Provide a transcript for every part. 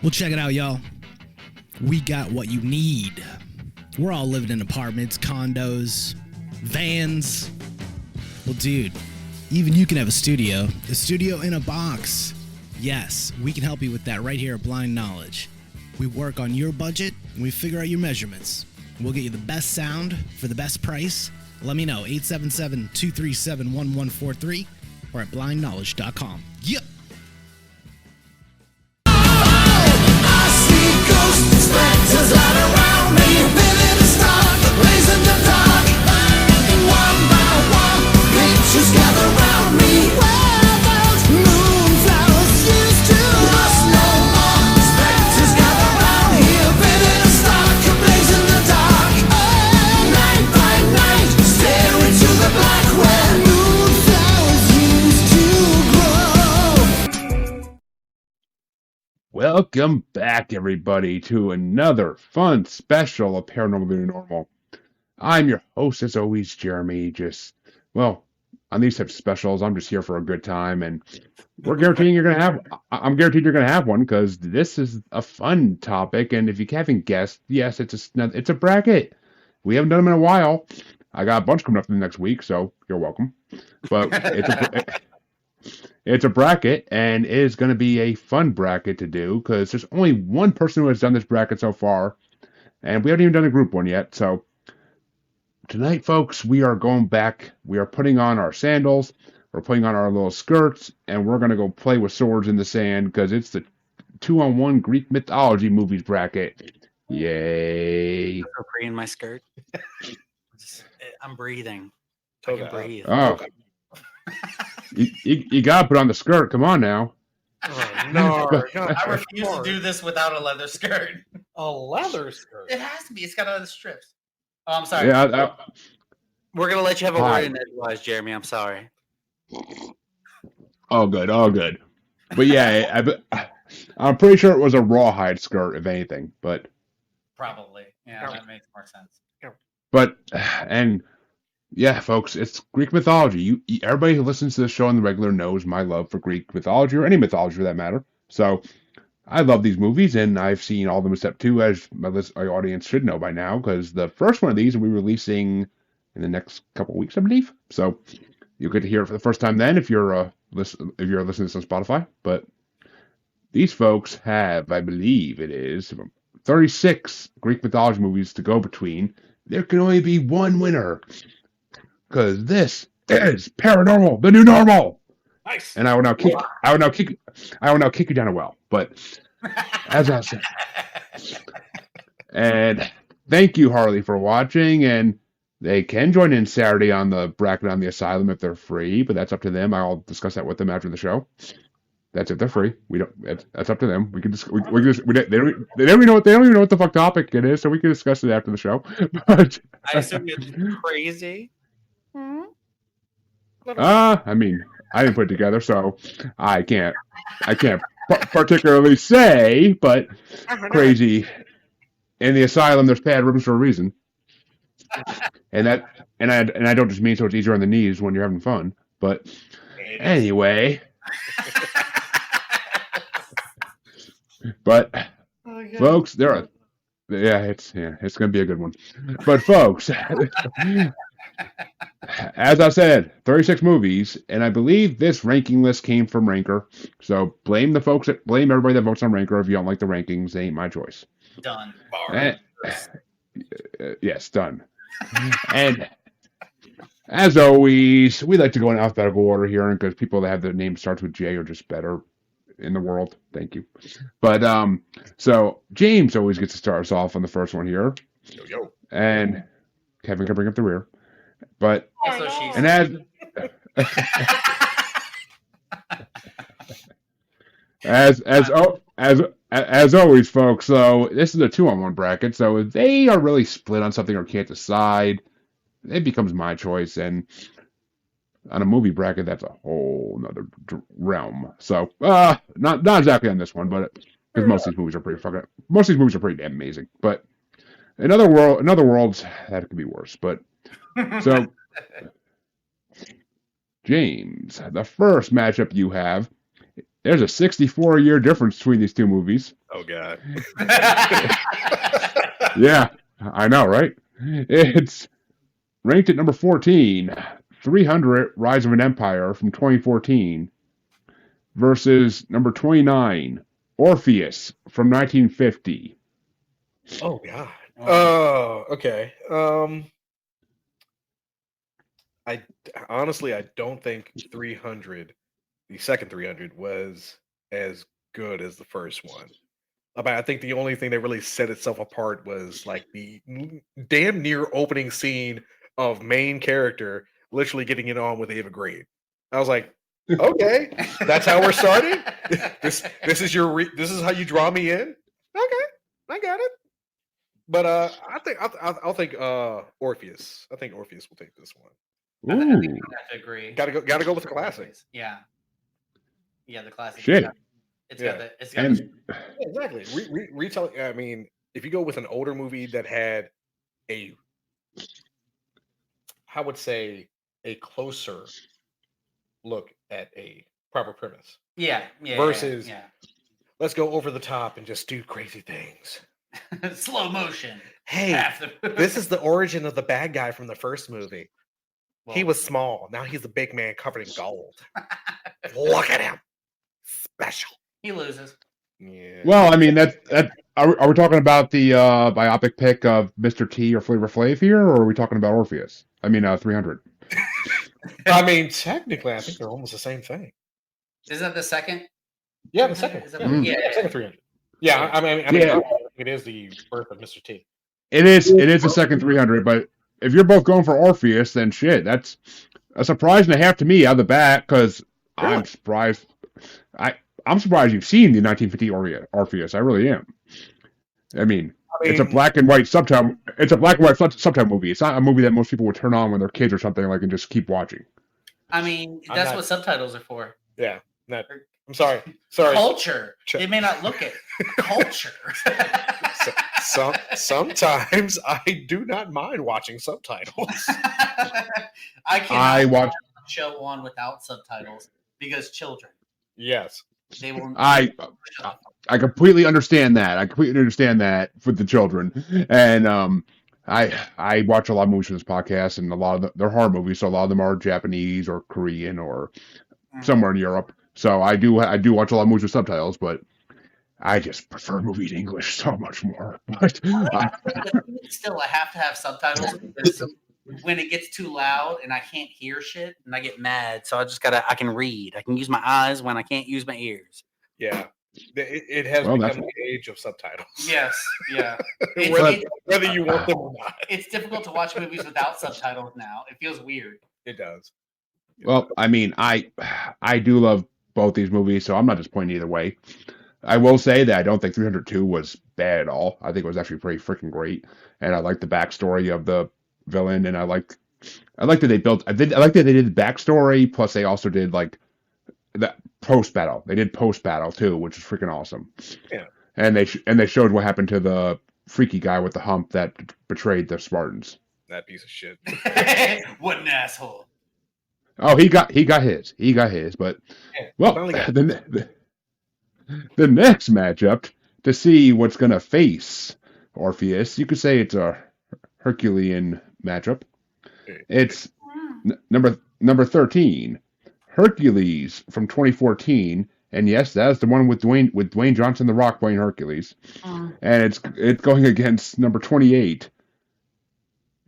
Well, check it out, y'all. We got what you need. We're all living in apartments, condos, vans. Well, dude, even you can have a studio in a box. Yes, we can help you with that right here at Blind Knowledge. We work on your budget, and we figure out your measurements. We'll get you the best sound for the best price. Let me know, 877-237-1143 or at blindknowledge.com. Yep. Spectres all around me, living in stark, blazing the dark. One by one, pictures gather round me. Where those moonflowers used to rust no more. Spectres gather round here, living in stark, blazing the dark. Night by night, stare into the black where moonflowers used to grow. Welcome back, everybody, to another fun special of Paranormal the New Normal. I'm your host, as always, Jeremy. On these types of specials, I'm just here for a good time, and I'm guaranteed you're gonna have one, because this is a fun topic, and if you haven't guessed, yes, it's a bracket. We haven't done them in a while. I got a bunch coming up in the next week, so you're welcome. But it's a bracket, and it is going to be a fun bracket to do, because there's only one person who has done this bracket so far, and we haven't even done a group one yet. So tonight, folks, we are going back. We are putting on our sandals, we're putting on our little skirts, and we're going to go play with swords in the sand, because it's the 2-on-1 Greek Mythology Movies Bracket. Yay. Free in my skirt. I'm breathing. I can breathe. Oh. You gotta put on the skirt. Come on now. Oh, no, I refuse to do this without a leather skirt. A leather skirt? It has to be. It's got other strips. Oh, I'm sorry. Yeah. We're gonna let you have a word in edgewise, Jeremy. I'm sorry. All good. But yeah, I'm pretty sure it was a rawhide skirt, if anything. But Probably. Yeah, that makes more sense. But and. Yeah, folks, it's Greek mythology. Everybody who listens to this show on the regular knows my love for Greek mythology, or any mythology for that matter. So, I love these movies, and I've seen all of them except two, as my audience should know by now, because the first one of these will be releasing in the next couple weeks, I believe. So, you'll get to hear it for the first time then if you're listening to this on Spotify. But these folks have, I believe it is, 36 Greek mythology movies to go between. There can only be one winner. Because this is Paranormal, the New Normal. Nice. And I will now kick you down a well. But as I said, and thank you, Harley, for watching. And they can join in Saturday on the bracket on the Asylum if they're free, but that's up to them. I'll discuss that with them after the show. That's if they're free. That's up to them. We can just they don't even know what the fuck topic it is, so we can discuss it after the show. But I assume it's crazy. I mean, I didn't put it together, so I can't particularly say, but crazy. In the asylum, there's pad rooms for a reason, and I don't just mean so it's easier on the knees when you're having fun. But anyway, but folks, it's gonna be a good one. But folks. As I said, 36 movies, and I believe this ranking list came from Ranker. So blame everybody that votes on Ranker if you don't like the rankings. They ain't my choice. Done. Yes, done. And as always, we like to go in alphabetical order here, because people that have their name starts with J are just better in the world. Thank you. But so James always gets to start us off on the first one here. Yo. And Kevin can bring up the rear. But and as always, folks. So this is a 2-on-1 bracket. So if they are really split on something or can't decide, it becomes my choice. And on a movie bracket, that's a whole nother realm. So not exactly on this one, but because most of these movies are pretty damn amazing. But in other worlds, that could be worse. But so, James, the first matchup you have There's a 64-year difference between these two movies. Oh God. Yeah, I know, right? It's ranked at number 14, 300 Rise of an Empire from 2014 versus number 29, Orpheus from 1950. Oh God. Oh, okay. I honestly I don't think 300, the second 300, was as good as the first one. I think the only thing that really set itself apart was like the damn near opening scene of main character literally getting it on with Ava Green. I was like, okay, that's how we're starting. This is your this is how you draw me in. Okay, I got it. But I'll think Orpheus. I think Orpheus will take this one. I think Ooh, I have to agree. Gotta go with the classic. Yeah. Yeah, the classic. shit. It's Yeah. got the. It's got And the. Yeah, exactly. Retelling. I mean, if you go with an older movie that had a, I would say, a closer look at a proper premise, Yeah. Yeah. versus- Yeah. let's go over the top and just do crazy things. Yeah. Slow motion. Hey, Half the- this is the origin of the bad guy from the first movie. He Well, was small. Now he's a big man covered in gold. Look at him. Special. He loses. Yeah. well, I mean, are we talking about the biopic pick of Mr. T or Flavor Flav here, or are we talking about Orpheus? I mean, 300. I mean, technically, I think they're almost the same thing. Is that the second? Yeah, the second. Is that- Mm. yeah. Second 300. Yeah, I mean, Yeah. it is the birth of Mr. T. It is the second 300, but if you're both going for Orpheus, then shit, that's a surprise and a half to me out of the bat, because I'm Really? surprised. I'm surprised you've seen the 1950 Orpheus. I really am. I mean, it's a black and white subtitle. It's a black and white subtitle movie. It's not a movie that most people would turn on when they're kids or something like and just keep watching. I mean, I'm that's not- what subtitles are for. Yeah. I'm sorry. Sorry. Culture. Ch- They may not look it. Culture. Sometimes I do not mind watching subtitles. I cannot I watch. show on without subtitles because children. Yes. They will. I completely understand that. I completely understand that for the children, and I watch a lot of movies for this podcast, and a lot of they're horror movies, so a lot of them are Japanese or Korean or somewhere in Europe. So I do watch a lot of movies with subtitles, but I just prefer movies in English so much more. But Still, I have to have subtitles because when it gets too loud and I can't hear shit and I get mad, so I can read. I can use my eyes when I can't use my ears. Yeah. It has Well, become that's- the age of subtitles. Yes, yeah. Whether you want them or not. It's difficult to watch movies without subtitles now. It feels weird. It does. well, I mean, I do love both these movies, so I'm not disappointed either way. I will say that I don't think 302 was bad at all. I think it was actually pretty freaking great, and I like the backstory of the villain, and I like that they built. I like that they did the backstory, plus they also did like the post battle. They did post battle too, which is freaking awesome. Yeah. And they showed what happened to the freaky guy with the hump that betrayed the Spartans. That piece of shit. What an asshole. Oh, he got his. He got his. But Yeah, well, finally got the next matchup to see what's gonna face Orpheus, you could say it's a Herculean matchup. It's number 13, Hercules from 2014, and yes, that's the one with Dwayne Johnson, The Rock, playing Hercules, and it's going against number 28,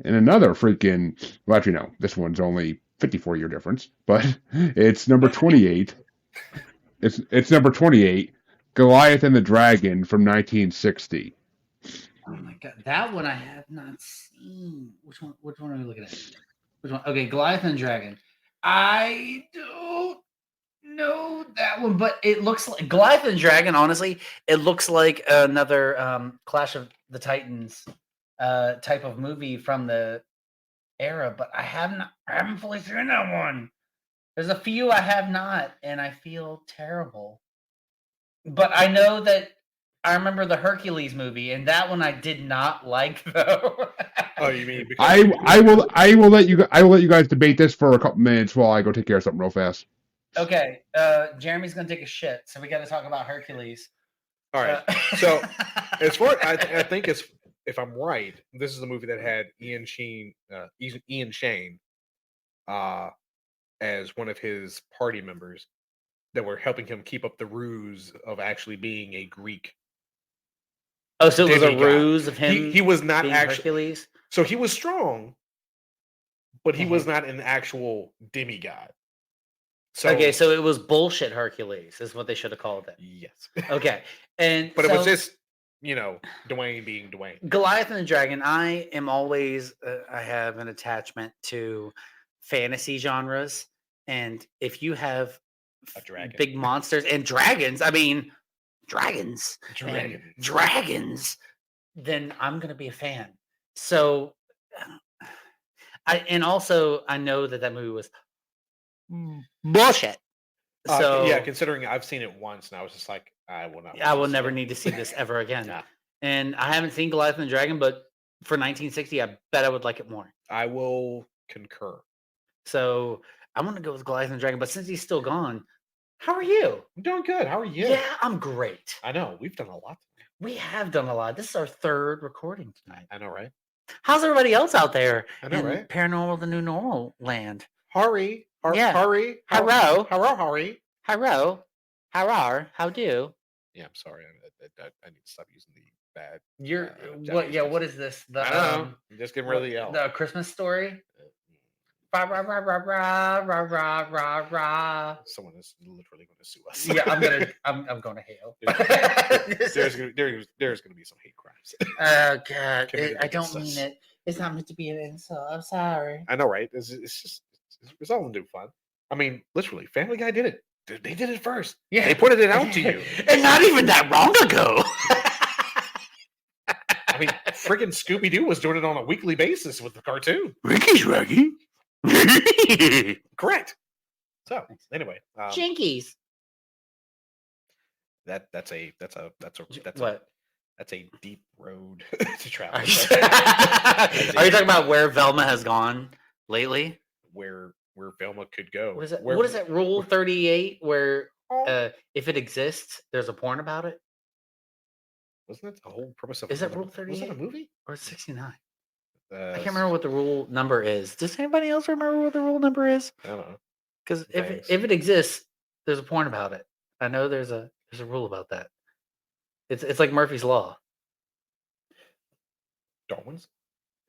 and another freaking. Well, actually, no, this one's only 54-year difference, but it's number 28. It's number 28, Goliath and the Dragon from 1960. Oh my god, that one I have not seen. Which one are we looking at? Which one? Okay, Goliath and Dragon. I don't know that one, but it looks like Goliath and Dragon. Honestly, it looks like another Clash of the Titans type of movie from the era. But I haven't fully seen that one. There's a few I have not, and I feel terrible. But I know that I remember the Hercules movie, and that one I did not like though. Oh, you mean because I will let you guys debate this for a couple minutes while I go take care of something real fast. Okay, Jeremy's gonna take a shit, so we got to talk about Hercules. All right. So as far I think it's, if I'm right, this is the movie that had Ian Sheen, as one of his party members that were helping him keep up the ruse of actually being a Greek. Oh, so it was a demigod. ruse of him. He was not being actually. Hercules. So he was strong, but he was not an actual demigod. So Okay, so it was bullshit Hercules, is what they should have called it. yes. Okay, and But so, it was just, Dwayne being Dwayne. Goliath and the Dragon. I am always I have an attachment to fantasy genres, and if you have A dragon. big monsters and dragons, I mean dragons, Dragons. and dragons, then I'm gonna be a fan. So, I know that movie was bullshit. So yeah, considering I've seen it once, and I was just like, I will not. I will never need to see this ever again. Nah. And I haven't seen Goliath and the Dragon, but for 1960, I bet I would like it more. I will concur. So I'm gonna go with Goliath and the Dragon. But since he's still gone, how are you? I'm doing good. How are you? Yeah, I'm great. I know we've done a lot. We have done a lot. This is our third recording tonight. I know, right? How's everybody else out there I know, in right? Paranormal, the New Normal land? Hurry, Yeah. hurry, Hello. hurry. Hello. How are? How do? Yeah, I'm sorry. I need to stop using the bad. You're Japanese what? Yeah. words. What is this? The I don't know. I'm just getting rid of the L. the Christmas story. Rah, rah, rah, rah, rah, rah, rah, rah, rah. Someone is literally going to sue us. Yeah, I'm going to hell. there's gonna be some hate crimes. Oh God, Committed I don't against mean us. it. It's not meant to be an insult. I'm sorry. I know, right? It's all in due fun. I mean, literally, Family Guy did it. They did it first. Yeah, They pointed it out to you. and not even that long ago. I mean, friggin' Scooby Doo was doing it on a weekly basis with the cartoon. Ricky's Raggy. Correct. So anyway, Jinkies. that's a What? that's a deep road to travel. Are you talking about where Velma has gone lately? where Velma could go? What is that? Where- What is that rule 38 where Oh, if it exists, there's a porn about it? wasn't that the whole purpose of? Is that was Rule Was that a 38? movie? Or 69? I I can't remember what the rule number is. Does anybody else remember what the rule number is? I don't know. Because Thanks. if it exists, there's a porn about it. I know there's a rule about that. It's like Murphy's Law. Darwin's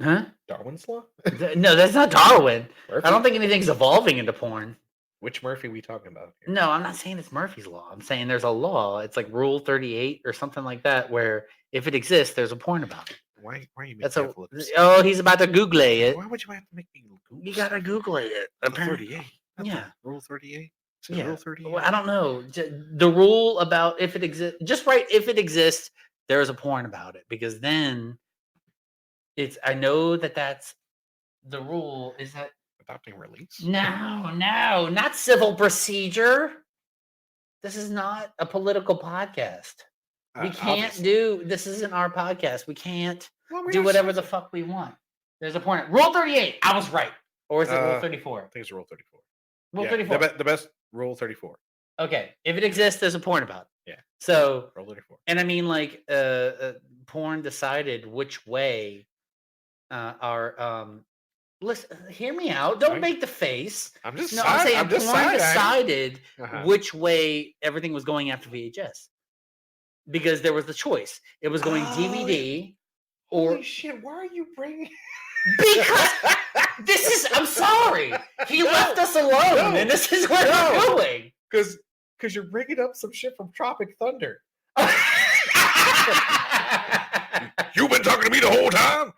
Huh? Law. No, that's not Darwin. Murphy? I don't think anything's evolving into porn. Which Murphy we talking about here? No, I'm not saying it's Murphy's Law. I'm saying there's a law. It's like Rule 38 or something like that, where if it exists, there's a porn about it. Why are you making That's that lip sync? oh, he's about to Google it. Why would you have to make me Google You gotta Google it. Rule Apparently. 38? Yeah. Rule 38. Yeah. Rule 38. Well, I don't know. The rule about if it exists, just write if it exists, there's a porn about it, because then it's. I know that's the rule. Is that Adopting release. no, not civil procedure. This is not a political podcast. We can't Obviously. do. This isn't our podcast. We can't Well, we're do not whatever the censored. fuck we want. There's a porn. Rule 38. I was right, or is it Rule 34? I think it's Rule 34. Rule Yeah, 34. The best Rule 34. Okay, if it exists, there's a porn about it. Yeah. So, Rule 34. and I mean, like, porn decided which way listen, hear me out. Don't Right. make the face. I'm just. No, I'm saying I'm just porn side-eyeing. decided Uh-huh. which way everything was going after VHS, because there was the choice. It was going Oh, DVD or Holy shit! Why are you bringing? because this is. I'm sorry, he left us alone, No. and this is where we're No. going. Because you're bringing up some shit from Tropic Thunder. You've been talking to me the whole time.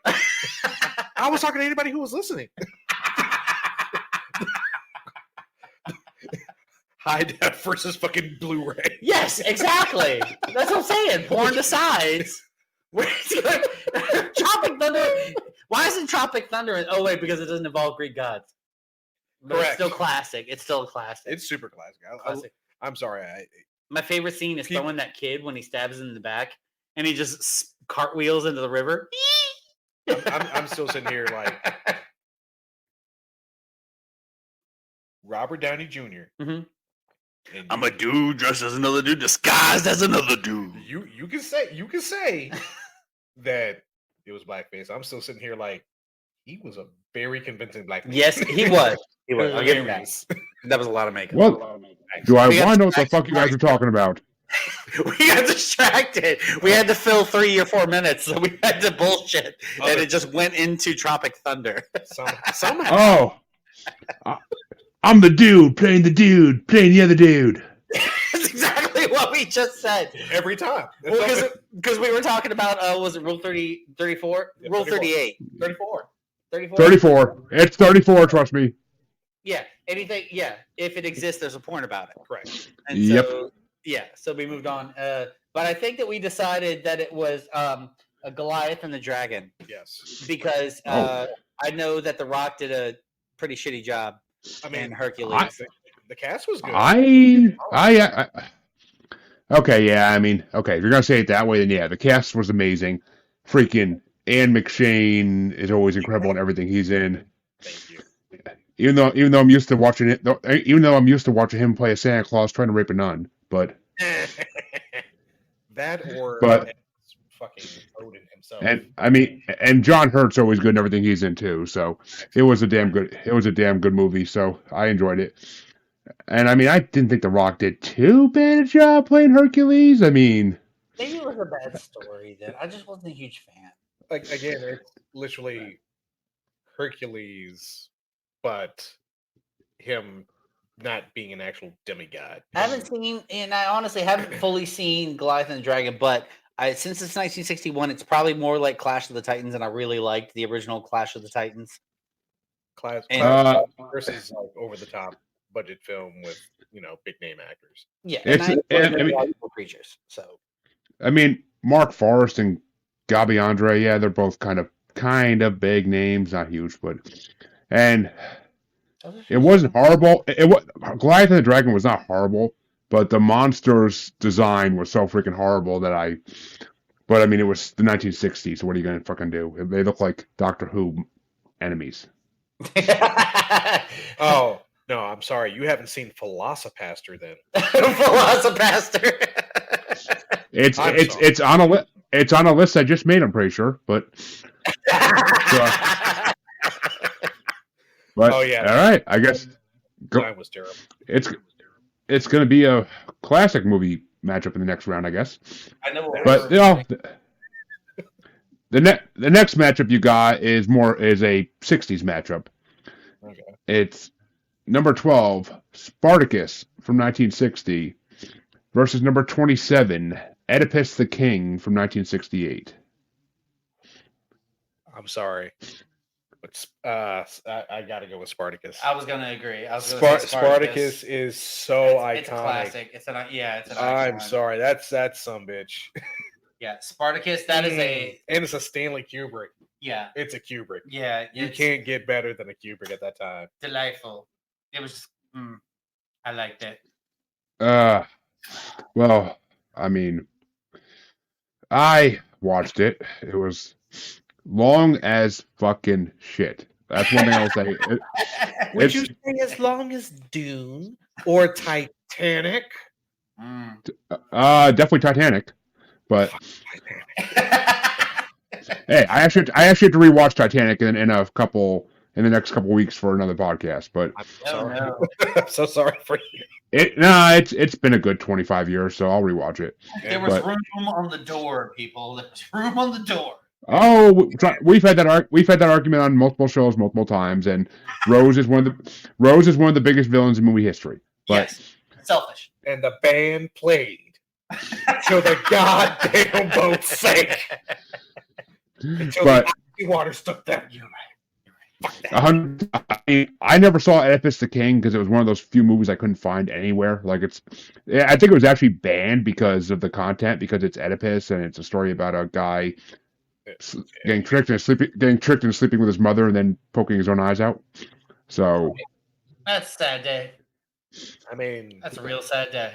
I was talking to anybody who was listening. High def versus fucking Blu-ray. Yes, exactly. That's what I'm saying. Porn decides. Where it's going. Tropic Thunder. Why isn't Tropic Thunder? Oh wait, because it doesn't involve Greek gods. But it's Correct. still classic. It's still a classic. It's super classic. Classic. I'm sorry. My favorite scene is People- throwing that kid when he stabs him in the back, and he just cartwheels into the river. I'm still sitting here like Robert Downey Jr. Mhm. And I'm a dude dressed as another dude, disguised as another dude. you can say that it was blackface. I'm still sitting here like he was a very convincing black man. Yes, he was. He was. I'll give him Very that. was. That was a lot of makeup. Well, do I We got want to know what the fuck you guys are talking about? We got distracted. We had to fill 3 or 4 minutes, so we had to bullshit, and it just went into Tropic Thunder. Somehow. Oh, I'm the dude playing the other dude. That's exactly what we just said. Every time. Because we were talking about, was it Rule 34? Yeah, Rule 34. 38. 34. 34. It's 34, trust me. Yeah, anything, yeah. If it exists, there's a porn about it. Correct. And Yep. so, yeah, so we moved on. But I think that we decided that it was a Goliath and the Dragon Yes. because Oh. I know that The Rock did a pretty shitty job I in mean, Hercules. the cast was good. Okay, yeah, I mean, okay, if you're gonna say it that way, then yeah, the cast was amazing. Freaking Ian McShane is always incredible in everything he's in. Thank you. Even though I'm used to watching it, even though I'm used to watching him play a Santa Claus trying to rape a nun, but That or But- fucking Odin himself. and John Hurt's always good in everything he's in too. So it was a damn good movie. So I enjoyed it. And I mean, I didn't think The Rock did too bad a job playing Hercules. I mean, Maybe it was a bad story then. I just wasn't a huge fan. Like again, it's literally Hercules, but him not being an actual demigod. I haven't seen, and I honestly haven't fully seen Goliath and the Dragon, but since it's 1961, it's probably more like Clash of the Titans, and I really liked the original Clash of the Titans. Class And- versus like over the top budget film with big name actors. Yeah, It's- and I and- enjoyed I mean- Magical creatures. So I mean, Mark Forrest and Gabi Andre, yeah, they're both kind of big names, not huge, but and it wasn't horrible. It was Goliath and the Dragon was not horrible, but the monster's design was so freaking horrible that But I mean, it was the 1960s. So what are you gonna fucking do? They look like Doctor Who enemies. Oh no, I'm sorry, you haven't seen Velocipaster then. Velocipaster. It's I'm it's sorry. it's on a list. It's on a list I just made. I'm pretty sure, but Oh, yeah. All right, I guess Mine was terrible. it's going to be a classic movie matchup in the next round, I guess. I know, But the next matchup you got is a 60s matchup. Okay. It's number 12, Spartacus from 1960 versus number 27, Oedipus the King from 1968. I'm sorry, but I got to go with Spartacus. I was gonna agree. I was gonna say Spartacus is so iconic. It's a classic. It's an I'm icon. sorry, that's some bitch. Yeah, Spartacus. That is a and it's a Stanley Kubrick. yeah. It's a Kubrick. Yeah, You it's can't get better than a Kubrick at that time. delightful. It was just, I liked it. Well, I mean, I watched it. It was long as fucking shit. That's one thing I'll say. Would you It's say as long as Dune or Titanic? Mm. definitely Titanic, but hey, I actually have to rewatch Titanic in the next couple weeks for another podcast. But I'm Oh, sorry. no. I'm so sorry for you. it's been a good 25 years, so I'll rewatch it. There was But- room on the door, people. There was room on the door. Oh, we've had that argument on multiple shows multiple times, and Rose is one of the biggest villains in movie history. But Yes, selfish. And the band played till the goddamn boat sank. Until But- the water stuck down. You're right. 100, I never saw Oedipus the King because it was one of those few movies I couldn't find anywhere. I think it was actually banned because of the content, because it's Oedipus and it's a story about a guy getting tricked and sleeping with his mother and then poking his own eyes out. So That's a sad day. I mean, That's a real sad day.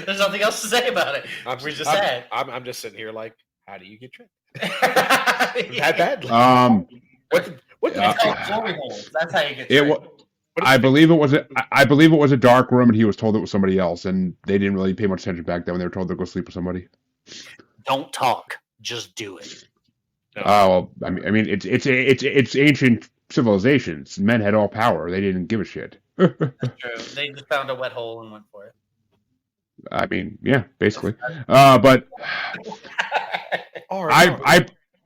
There's nothing else to say about it. We're just sad. I'm just sitting here like, how do you get tricked? That That badly? um, What Yeah. It's called glory holes. That's how you get it tricked. was I believe it was a dark room, and he was told it was somebody else, and they didn't really pay much attention back then when they were told to go sleep with somebody. Don't talk, just do it. No. Well, I mean, it's ancient civilizations. Men had all power; they didn't give a shit. That's true. They just found a wet hole and went for it. I mean, yeah, basically. But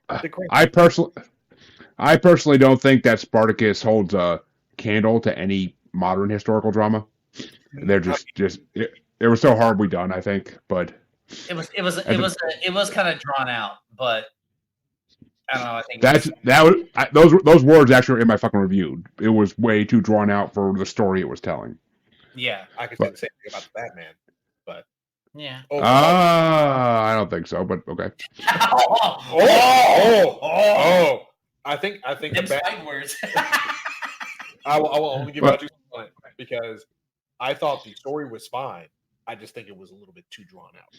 I personally don't think that Spartacus holds a candle to any modern historical drama. They're just it was so horribly done, I think. But it was kind of drawn out, but I don't know. I think those words actually are in my fucking review. It was way too drawn out for the story it was telling. Yeah, I could say the same thing about the Batman, but yeah. I don't think so, but okay. I think Them fighting words. I will only give you on it because I thought the story was fine. I just think it was a little bit too drawn out.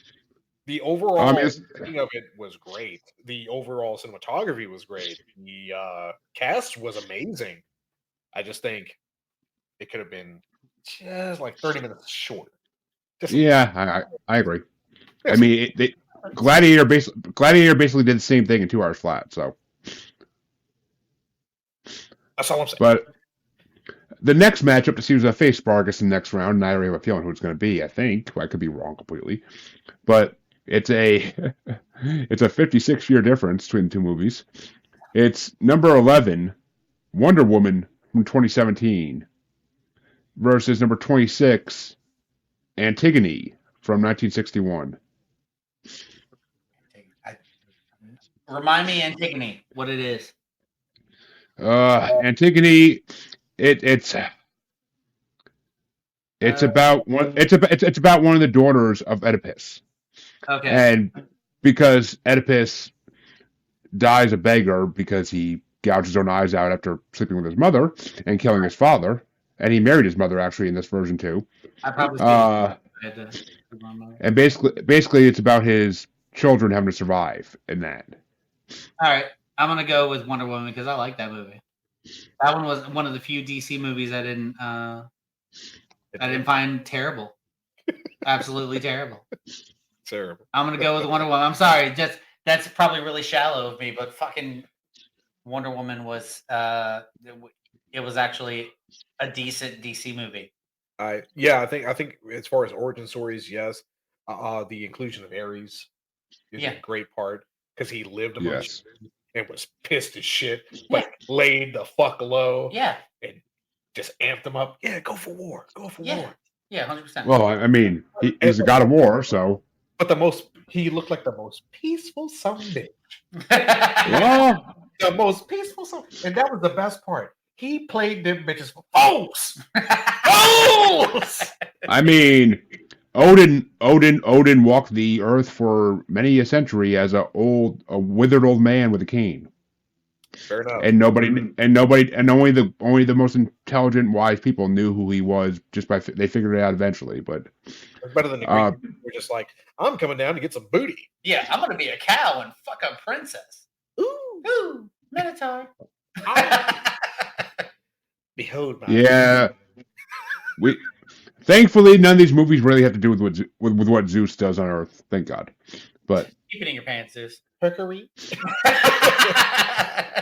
The overall thing of it was great. The overall cinematography was great. The cast was amazing. I just think it could have been just like 30 minutes shorter. I agree. I mean, Gladiator basically did the same thing in 2 hours flat. So that's all I'm saying. But the next matchup to see who's going to face Spartacus in the next round, and I already have a feeling who it's going to be. I think I could be wrong completely, but it's a 56-year difference between the two movies. It's number 11, Wonder Woman from 2017, versus number 26, Antigone from 1961. Remind me, Antigone, what it is. Antigone, it's about one of the daughters of Oedipus. Okay. And because Oedipus dies a beggar because he gouged his own eyes out after sleeping with his mother and killing his father, and he married his mother actually in this version too. I probably and basically it's about his children having to survive in that. All right, I'm gonna go with Wonder Woman because I like that movie. That one was one of the few DC movies I didn't find terrible. Absolutely terrible. Terrible. I'm gonna go with Wonder Woman. I'm sorry, that's probably really shallow of me, but fucking Wonder Woman was it was actually a decent DC movie. I think as far as origin stories, yes. The inclusion of Ares is a great part because he lived amongst and was pissed as shit, but laid the fuck low. Yeah. And just amped them up. Yeah, go for war. Go for war. Yeah, 100%. Well, I mean, he's a god of war, so. But he looked like the most peaceful son of a bitch. Well, the most peaceful son. And that was the best part. He played them bitches for foes. Foes! I mean, Odin walked the earth for many a century as a withered old man with a cane. Fair enough. And only the most intelligent, wise people knew who he was. They figured it out eventually. But it's better than the Greek people. We're just like, I'm coming down to get some booty. Yeah, I'm gonna be a cow and fuck a princess. Ooh, Minotaur. Behold my. Yeah. Thankfully, none of these movies really have to do with what Zeus does on Earth. Thank God. But keep it in your pants, Zeus.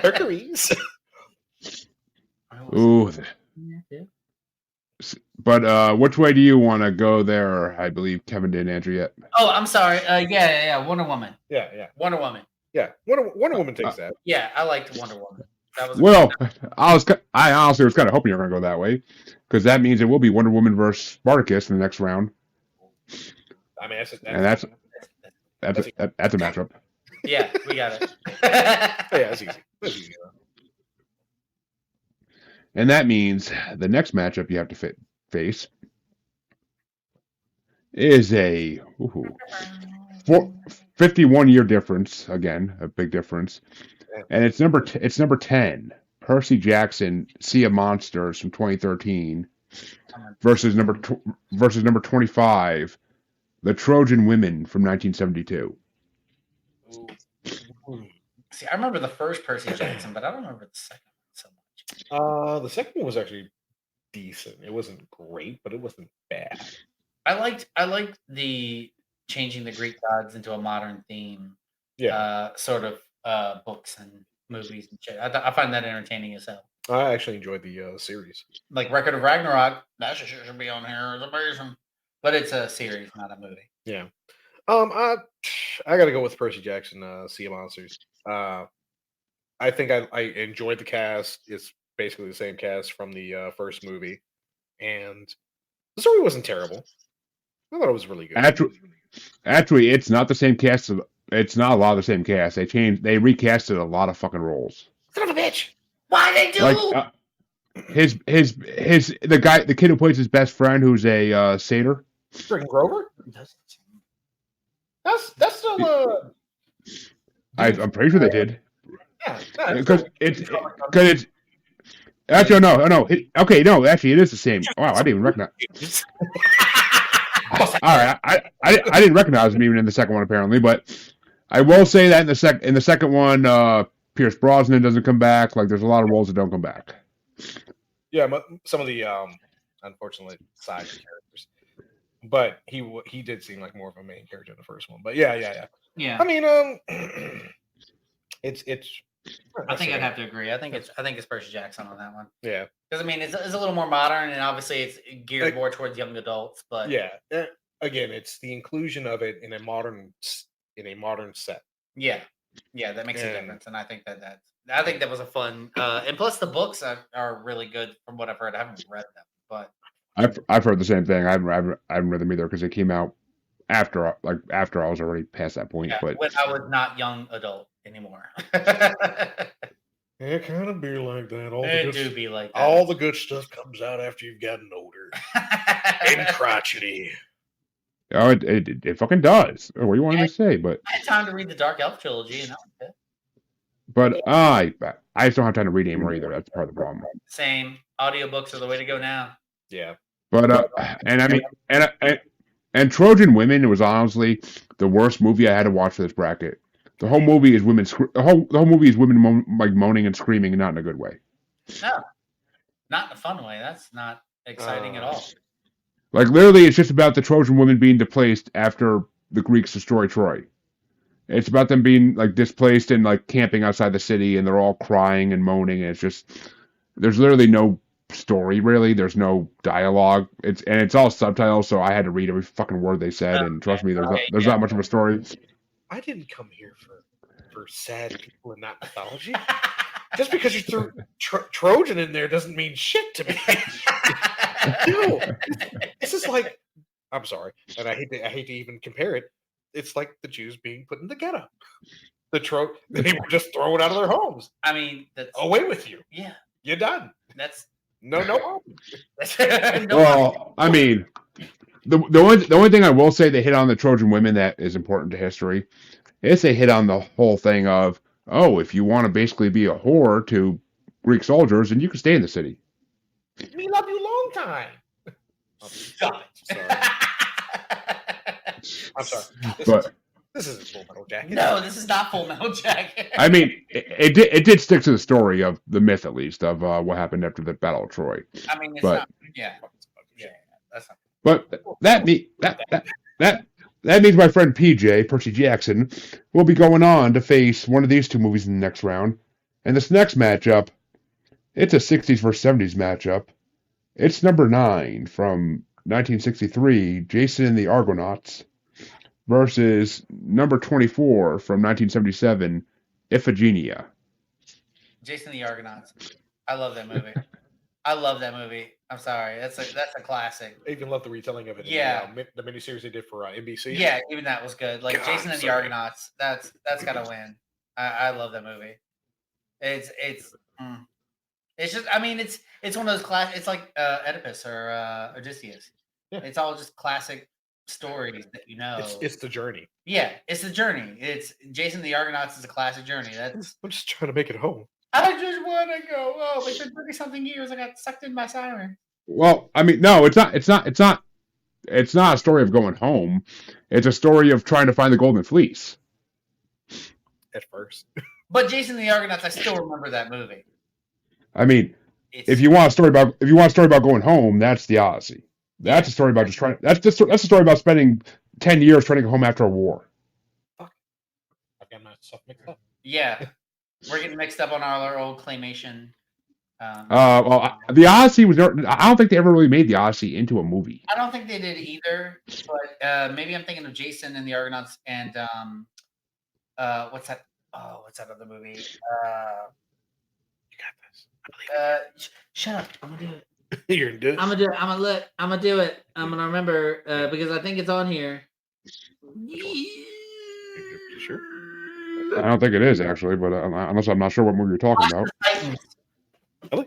Hercules. Ooh. But which way do you want to go there? I believe Kevin didn't answer yet. Oh, I'm sorry. Yeah. Wonder Woman. Yeah. Wonder Woman. Yeah. Wonder Woman takes that. Yeah, I liked Wonder Woman. I honestly was kind of hoping you were going to go that way, because that means it will be Wonder Woman versus Spartacus in the next round. I mean, that's a matchup. Yeah, we got it. Yeah, that's easy. And that means the next matchup you have to face is a 51-year difference. Again, a big difference. And it's number 10, Percy Jackson, Sea of Monsters from 2013, versus number 25, The Trojan Women from 1972. See, I remember the first Percy Jackson, but I don't remember the second one so much. The second one was actually decent. It wasn't great, but it wasn't bad. I liked the changing the Greek gods into a modern theme. Yeah, Sort of books and movies and shit. I find that entertaining as hell. I actually enjoyed the series. Like Record of Ragnarok, that should be on here. It's amazing, but it's a series, not a movie. Yeah. I gotta go with Percy Jackson, Sea of Monsters. I think I enjoyed the cast. It's basically the same cast from the first movie, and the story wasn't terrible. I thought it was really good. Actually, it's not the same cast. It's not a lot of the same cast. They recasted a lot of fucking roles. Son of a bitch! Why they do? Like the kid who plays his best friend, who's a satyr. Freaking Grover? That's still I'm pretty sure they did. yeah. Because it's actually no. Okay, no, actually it is the same. Wow, I didn't even recognize. All right, I didn't recognize him even in the second one apparently, but I will say that in the second one, Pierce Brosnan doesn't come back. Like there's a lot of roles that don't come back. Yeah, some of the unfortunately side characters, but he did seem like more of a main character in the first one. But yeah. I mean, it's. I think I'd have to agree. I think it's Percy Jackson on that one. Yeah, because I mean it's a little more modern and obviously it's geared more towards young adults. But yeah, again, it's the inclusion of it in a modern set. Yeah, that makes a difference, and I think that was a fun. And plus, the books are really good from what I've heard. I haven't read them, but I've heard the same thing. I haven't read them either because they came out after I was already past that point. Yeah, but when I was not young adult anymore. It kind of be like that. All the good stuff comes out after you've gotten older and crotchety. Oh, it fucking does. What do you want me to say? But I had time to read the Dark Elf trilogy, and that was good. But I just don't have time to read anymore either. That's part of the problem. Same. Audiobooks are the way to go now. Yeah. But and I mean and Trojan Women was honestly the worst movie I had to watch for this bracket. The whole movie is women. The whole movie is women moaning and screaming, and not in a good way. No, not in a fun way. That's not exciting at all. Like literally, it's just about the Trojan women being displaced after the Greeks destroy Troy. It's about them being like displaced and like camping outside the city, and they're all crying and moaning. And it's just there's literally no story really. There's no dialogue. It's all subtitles, so I had to read every fucking word they said. And trust me, there's not much of a story. I didn't come here for sad people and not mythology. Just because you threw Trojan in there doesn't mean shit to me. No, this is like, I'm sorry, and I hate to even compare it. It's like the Jews being put in the ghetto. They were just thrown out of their homes. I mean, away with you. Yeah, you're done. That's no home. Well, I mean. The only thing I will say they hit on the Trojan women that is important to history is they hit on the whole thing of, oh, if you want to basically be a whore to Greek soldiers, then you can stay in the city. We love you long time. Stop it. I'm sorry. This isn't Full Metal Jacket. No, this is not Full Metal Jacket. I mean, it did stick to the story of the myth, at least, of what happened after the Battle of Troy. I mean, it's not. Yeah, that's not. But that means my friend PJ, Percy Jackson, will be going on to face one of these two movies in the next round. And this next matchup, it's a 60s versus 70s matchup. It's number 9 from 1963, Jason and the Argonauts, versus number 24 from 1977, Iphigenia. Jason and the Argonauts. I love that movie. I'm sorry. That's a classic. I even love the retelling of it. Yeah. In the miniseries they did for NBC. Yeah, even that was good. Like Jason and the sorry. Argonauts. That's gotta win. I love that movie. It's just. I mean, it's one of those class. It's like Oedipus or Odysseus. Yeah. It's all just classic stories that you know. It's the journey. Yeah, it's the journey. It's Jason and the Argonauts is a classic journey. That's. I'm just trying to make it home. I just want to go. Oh, it's been 30-something years. I got sucked in by siren. Well, I mean, no, it's not a story of going home. It's a story of trying to find the Golden Fleece. At first. But Jason and the Argonauts, I still remember that movie. I mean, if you want a story about going home, that's the Odyssey. That's a story about just trying. That's a story about spending 10 years trying to go home after a war. I've got my stuff mixed up. Yeah, we're getting mixed up on our old claymation. Well, the Odyssey was. I don't think they ever really made the Odyssey into a movie. I don't think they did either, but maybe I'm thinking of Jason and the Argonauts and what's that? Oh, what's that other movie? You got this. I believe Shut up! I'm gonna do it. you're gonna do it. I'm gonna do it. I'm gonna do it. I'm gonna remember because I think it's on here. You sure? I don't think it is actually, but unless I'm not sure what movie you're talking about. Titans. Really?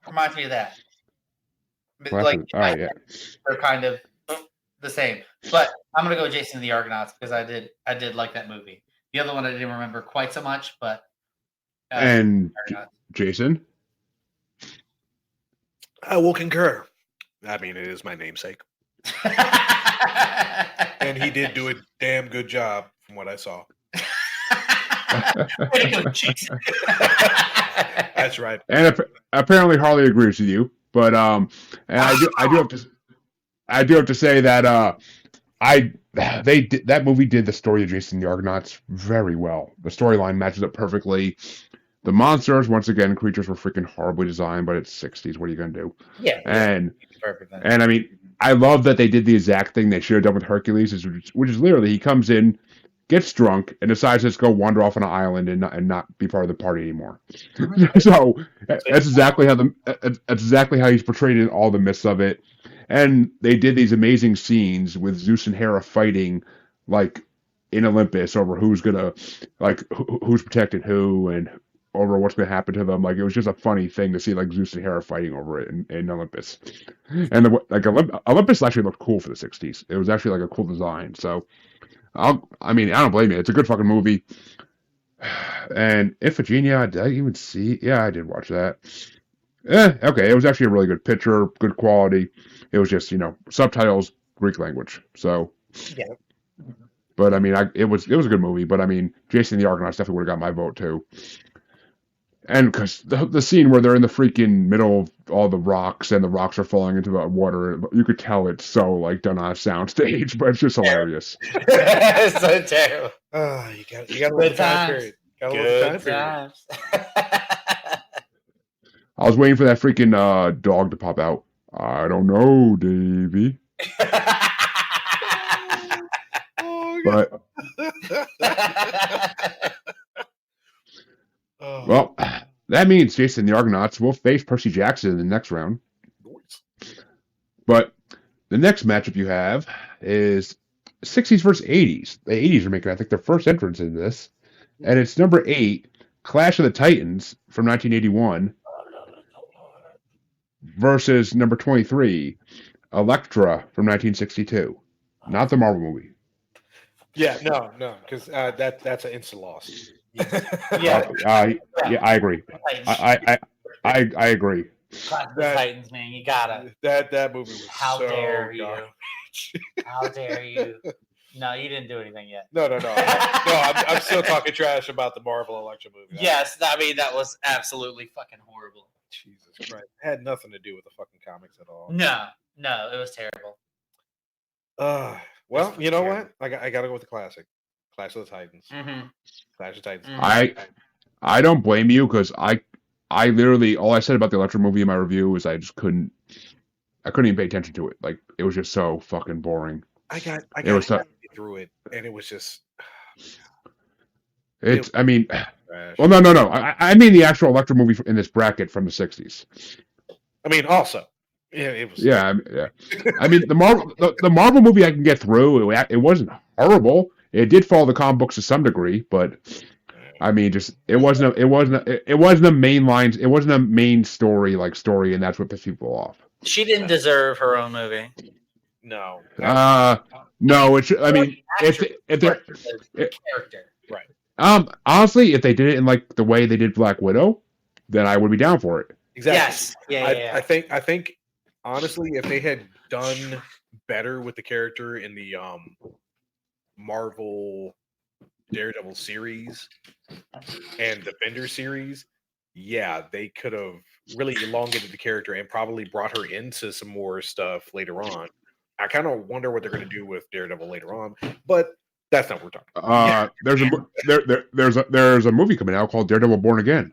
Reminds me of that. Well, Like yeah. they're kind of the same. But I'm gonna go with Jason and the Argonauts because I did like that movie. The other one I didn't remember quite so much, but And Jason. I will concur. I mean, it is my namesake, and he did do a damn good job from what I saw. Way to go, Jason. That's right. And apparently Harley agrees with you, but and I do have to say that that movie did the story of Jason and the Argonauts very well. The storyline matches up perfectly. The monsters, once again, creatures were freaking horribly designed, but it's 60s. What are you gonna do? Yeah. And Perfect. I mean, I love that they did the exact thing they should have done with Hercules, which is literally he comes in, gets drunk, and decides to just go wander off on an island and not be part of the party anymore. So that's exactly how he's portrayed in all the myths of it. And they did these amazing scenes with Zeus and Hera fighting, like in Olympus, over who's gonna who's protecting who and over what's gonna happen to them. Like it was just a funny thing to see like Zeus and Hera fighting over it in Olympus. And Olympus actually looked cool for the 60s. It was actually like a cool design. So I don't blame you. It's a good fucking movie. And Iphigenia, did I even see? Yeah, I did watch that. Okay. It was actually a really good picture, good quality. It was just, subtitles, Greek language. So, Yeah. But I mean, it was a good movie. But I mean, Jason and the Argonauts definitely would have got my vote too. And because the scene where they're in the freaking middle of all the rocks and the rocks are falling into the water, you could tell it's so like done on a soundstage, but it's just hilarious. So terrible. You got to let the time period. Good times. I was waiting for that freaking dog to pop out. I don't know, Davey. But well, that means Jason and the Argonauts will face Percy Jackson in the next round. But the next matchup you have is 60s versus 80s. The 80s are making, I think, their first entrance in this. And it's number 8, Clash of the Titans from 1981 versus number 23, Elektra from 1962. Not the Marvel movie. Yeah, no, because that's an instant loss. Yeah. I agree. I agree. Clash of the Titans, man, you gotta. That movie was How so dare you? garbage. How dare you? No, you didn't do anything yet. No. I'm still talking trash about the Marvel Elektra movie. Yes, I mean that was absolutely fucking horrible. Jesus Christ, it had nothing to do with the fucking comics at all. No, it was terrible. Well, you know what? I got to go with the classic, Clash of the Titans. Mm-hmm. Clash of Titans. Mhm. I don't blame you because I literally all I said about the Elektra movie in my review was I couldn't even pay attention to it. Like it was just so fucking boring. I got through it, and it was just. I mean, trash. well, no. I mean the actual Elektra movie in this bracket from the 60s. I mean, also, yeah, it was. Yeah. I mean the Marvel movie I can get through. It wasn't horrible. It did follow the comic books to some degree, but I mean, just it wasn't a main lines. It wasn't a main story, and that's what pissed people off. She didn't deserve her own movie. No. No. I mean, if they're character, right. Honestly, if they did it in like the way they did Black Widow, then I would be down for it. Exactly. Yes. Yeah. I think honestly, if they had done better with the character in the Marvel Daredevil series and Defender series, yeah, they could have really elongated the character and probably brought her into some more stuff later on. I kind of wonder what they're going to do with Daredevil later on, but that's not what we're talking about. There's a movie coming out called Daredevil Born Again.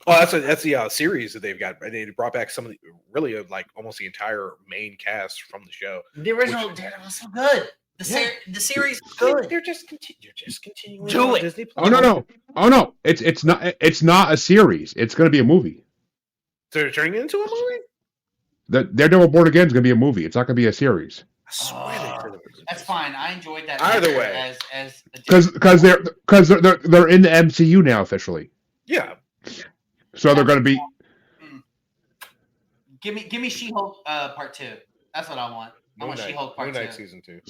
Oh, that's the series that they've got. They brought back some of the like almost the entire main cast from the show. The original Daredevil was so good. The series was good. You're just continuing. Do on it. Disney Oh no! It's not a series. It's going to be a movie. So they're turning it into a movie. The Daredevil Born Again is going to be a movie. It's not going to be a series. I swear That's fine. I enjoyed that. Either way. as Because they're in the MCU now officially. Yeah. So they're going to be. Give me She-Hulk part 2. That's what I want. I want She-Hulk part 2. Moon Knight season 2.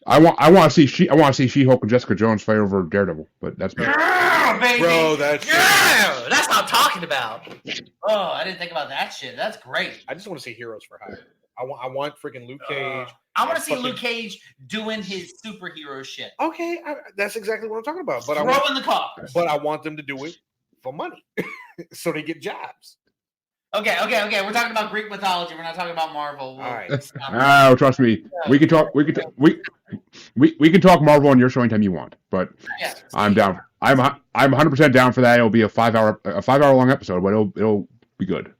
I want to see She-Hulk and Jessica Jones fight over Daredevil, but that's me. Yeah, baby. Bro, that's that's what I'm talking about. Oh, I didn't think about that shit. That's great. I just want to see Heroes for Hire. I want freaking Luke Cage. I want to see Luke Cage doing his superhero shit. Okay, that's exactly what I'm talking about. But throwing the cars. But I want them to do it for money, so they get jobs. Okay. We're talking about Greek mythology. We're not talking about Marvel. All right. Oh, trust me. We can talk. We can talk Marvel on your show anytime you want. But I'm down. I'm 100% down for that. It'll be a 5 hour long episode, but it'll be good.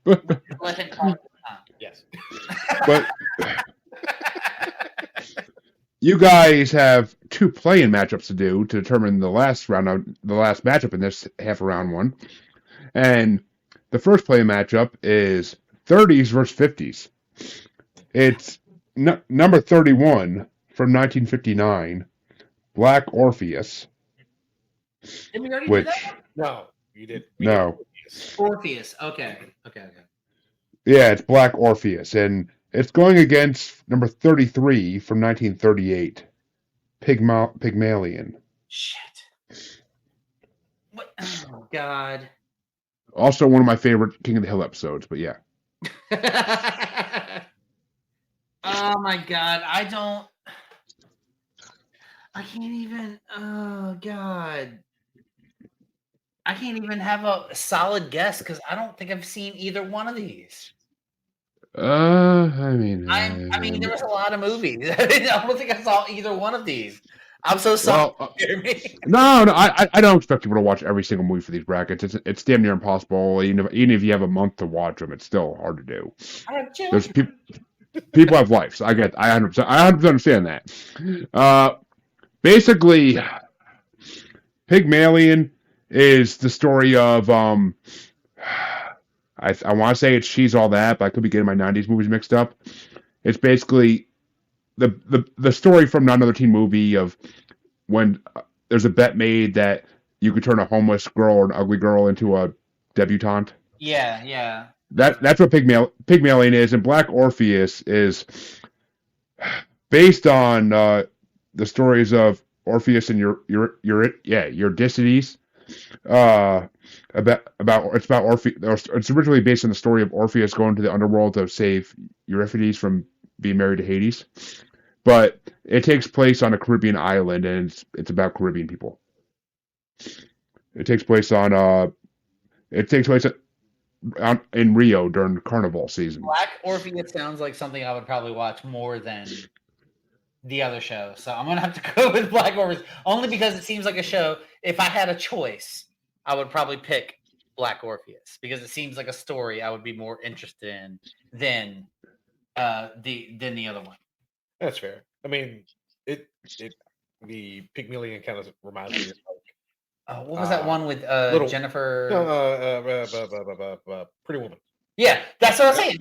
Yes. But you guys have 2 play-in matchups to do to determine the last matchup in this half of round 1, and the first play matchup is 30s versus 50s. It's number 31 from 1959, Black Orpheus. Did we already do that? No, you did. No. Orpheus. Okay. Yeah, it's Black Orpheus, and it's going against number 33 from 1938, Pygmalion. Shit. What? Oh, God. Also one of my favorite King of the Hill episodes, but yeah. Oh my God. I can't even. Oh God. I can't even have a solid guess because I don't think I've seen either one of these. I mean, there was a lot of movies. I don't think I saw either one of these. I'm so sorry. Well, no, I don't expect people to watch every single movie for these brackets. It's damn near impossible. Even if you have a month to watch them, it's still hard to do. I have children. There's people have lives. I 100% understand that. Basically, Pygmalion is the story of I want to say it's She's All That, but I could be getting my 90s movies mixed up. It's basically the story from Not Another Teen Movie of when there's a bet made that you could turn a homeless girl or an ugly girl into a debutante. Yeah. That's what Pygmalion is, and Black Orpheus is based on the stories of Orpheus and Eurydice. It's Orpheus. It's originally based on the story of Orpheus going to the underworld to save Eurydice from being married to Hades, but it takes place on a Caribbean island, and it's about Caribbean people. It takes place in Rio during Carnival season. Black Orpheus sounds like something I would probably watch more than the other show, so I'm gonna have to go with Black Orpheus only because it seems like a show. If I had a choice, I would probably pick Black Orpheus because it seems like a story I would be more interested in than the other one. That's fair. I mean, the Pygmalion kind of reminds me of what was that one with Jennifer? Pretty Woman. Yeah, that's what I'm saying.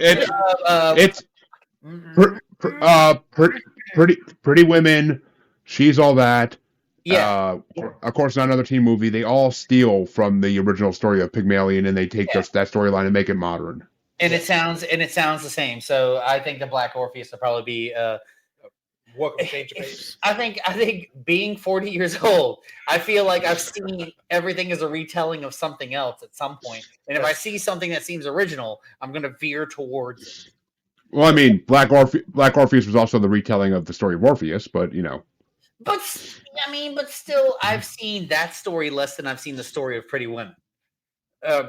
Pretty Women, She's All That. Yeah. Of course, Not Another Teen Movie. They all steal from the original story of Pygmalion, and they take that storyline and make it modern. And it sounds the same. So I think the Black Orpheus will probably be. Welcome to Change of Pace. I think being 40 years old, I feel like I've seen everything as a retelling of something else at some point. And if I see something that seems original, I'm going to veer towards it. Well, I mean, Black Orpheus was also the retelling of the story of Orpheus, but you know. But still, I've seen that story less than I've seen the story of Pretty Women.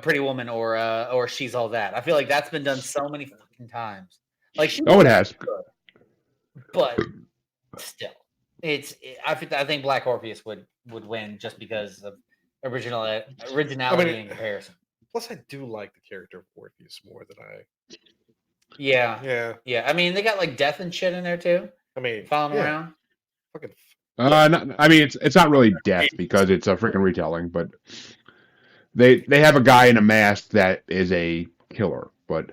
Pretty Woman or She's All That. I feel like that's been done so many fucking times. Like she, Oh, it has. but still, I think Black Orpheus would win just because of originality in comparison. Plus, I do like the character of Orpheus more than Yeah. I mean, they got like death and shit in there too. I mean, Following around. Fucking. I mean, it's not really death because it's a freaking retelling, but they have a guy in a mask that is a killer, but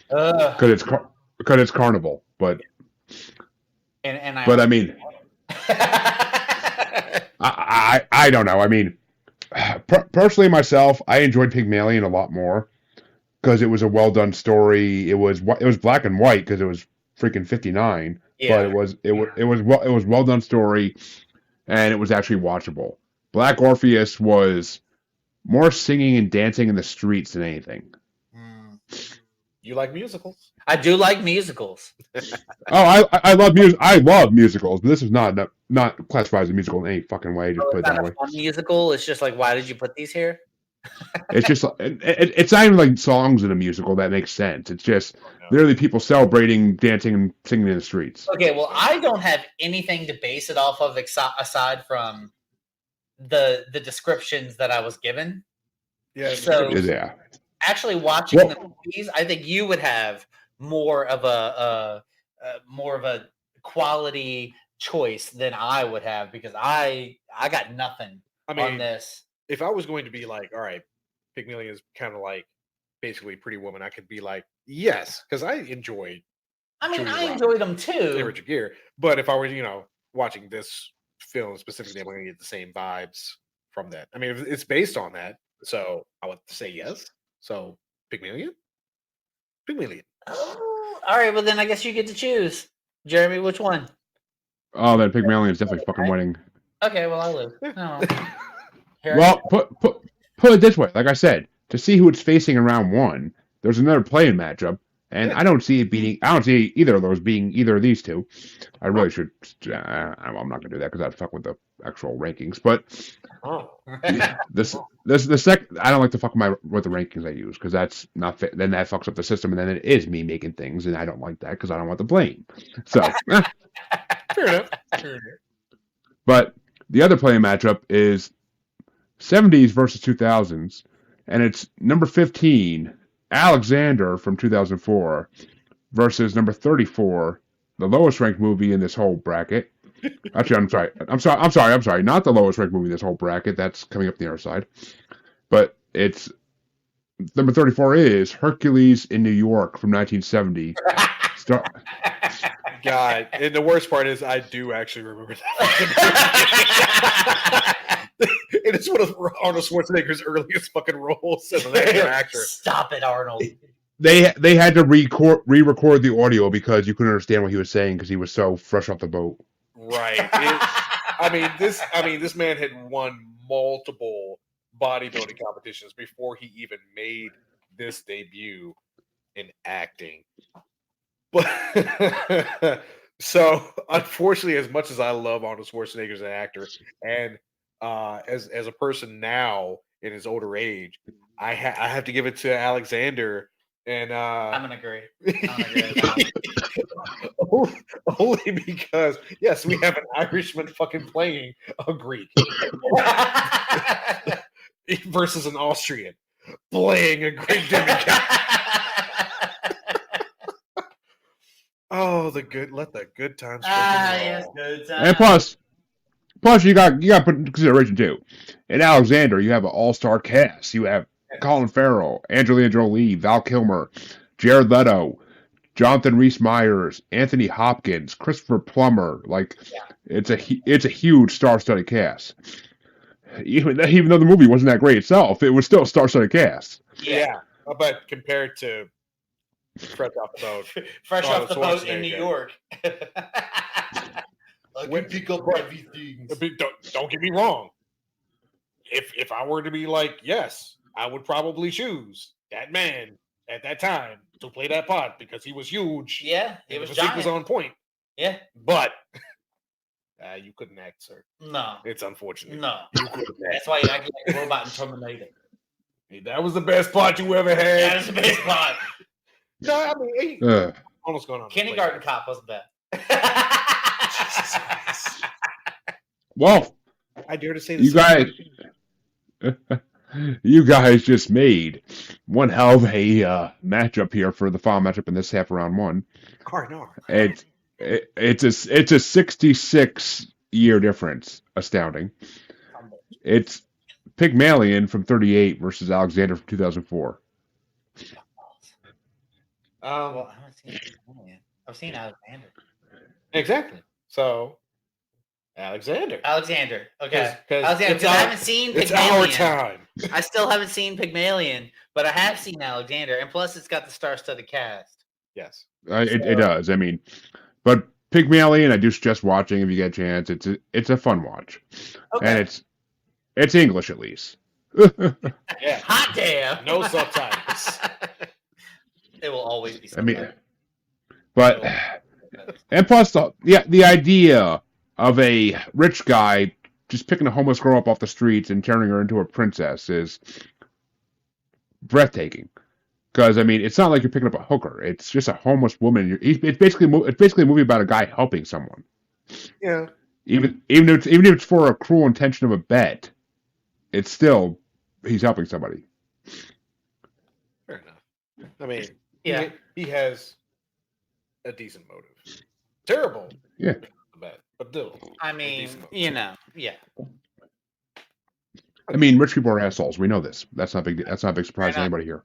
because it's carnival, but I mean, I don't know. I mean, personally myself, I enjoyed Pygmalion a lot more because it was a well done story. It was black and white because it was freaking 59, but it was well done story, and it was actually watchable. Black Orpheus was more singing and dancing in the streets than anything. You like musicals? I do like musicals. I love music. I love musicals, but this is not classified as a musical in any fucking way. Just put it that way. Fun musical. It's just like, why did you put these here? It's just it's not even like songs in a musical that makes sense. It's just literally people celebrating, dancing, and singing in the streets. Okay, well, I don't have anything to base it off of aside from the descriptions that I was given. Yeah. So Yeah. actually watching the movies, I think you would have more of a quality choice than I would have because I got nothing on this. If I was going to be like, all right, Pygmalion is kind of like basically Pretty Woman, I could be like, yes, because I enjoyed. I mean, I enjoyed them too. Richard Gere, but if I were, watching this film specifically, I'm going to get the same vibes from that. I mean, it's based on that, so I would say yes. So Pygmalion. Oh, all right, well then I guess you get to choose, Jeremy. Which one? Oh, then Pygmalion is definitely fucking winning. Okay, well I'll lose. No. Well, put it this way. Like I said, to see who it's facing in round one, there's another playing matchup, and I don't see either of those being either of these two. I really should. I'm not gonna do that because I'd fuck with the actual rankings. But the second, I don't like to fuck with the rankings I use because that's not fit. Then that fucks up the system, and then it is me making things, and I don't like that because I don't want the blame. So Fair enough. But the other playing matchup is 70s versus 2000s, and it's number 15, Alexander from 2004, versus number 34, the lowest ranked movie in this whole bracket. Actually, I'm sorry. Not the lowest ranked movie in this whole bracket. That's coming up the other side. But it's number 34 is Hercules in New York from 1970. God, and the worst part is I do actually remember that. It is one of Arnold Schwarzenegger's earliest fucking roles as an actor. Stop it, Arnold. They had to re-record the audio because you couldn't understand what he was saying because he was so fresh off the boat. Right. This man had won multiple bodybuilding competitions before he even made this debut in acting. But so, unfortunately, as much as I love Arnold Schwarzenegger as an actor, and as a person now in his older age, I have to give it to Alexander. And I'm gonna agree. Only because yes, we have an Irishman fucking playing a Greek versus an Austrian playing a Greek demigod. Oh, let the good times. Yes, good times. And plus you got to put in consideration too. In Alexander, you have an all-star cast. You have Colin Farrell, Angelina Jolie, Val Kilmer, Jared Leto, Jonathan Rhys-Meyers, Anthony Hopkins, Christopher Plummer. It's a huge star-studded cast. Even though the movie wasn't that great itself, it was still a star-studded cast. Yeah, but compared to fresh off the boat in New York. I can pick up heavy things. Don't get me wrong. If I were to be like, yes, I would probably choose that man at that time to play that part because he was huge. Yeah, he was giant. He was on point. Yeah, but you couldn't act, sir. No, it's unfortunate. No, you couldn't act. That's why you act like a robot in Terminator. Hey, that was the best plot you ever had. That was the best plot. No, I mean, hey, what's going on? Kindergarten Cop wasn't bad. Well, I dare to say the you same. you guys just made one hell of a matchup here for the final matchup in this half of round one. No. It's a 66-year difference. Astounding. It's Pygmalion from 38 versus Alexander from 2004. Well, I haven't seen Pygmalion. I've seen Alexander. Exactly. So, Alexander. Okay. 'Cause Alexander, because I haven't seen It's Pygmalion. our time. I still haven't seen Pygmalion, but I have seen Alexander, and plus it's got the star-studded cast. Yes. It does. I mean, but Pygmalion, I do suggest watching if you get a chance. It's a fun watch, and it's English at least. Yeah. Hot damn! No subtitles. It will always be. I mean, but and plus the idea of a rich guy just picking a homeless girl up off the streets and turning her into a princess is breathtaking. Because I mean, it's not like you're picking up a hooker; it's just a homeless woman. It's basically a movie about a guy helping someone. Yeah. Even if it's for a cruel intention of a bet, it's still he's helping somebody. Fair enough. I mean, Yeah. he has a decent motive. Terrible. Yeah. But still. I a mean, decent motive. you know, yeah. I mean, rich people are assholes. We know this. That's not big. That's not a big surprise to anybody here.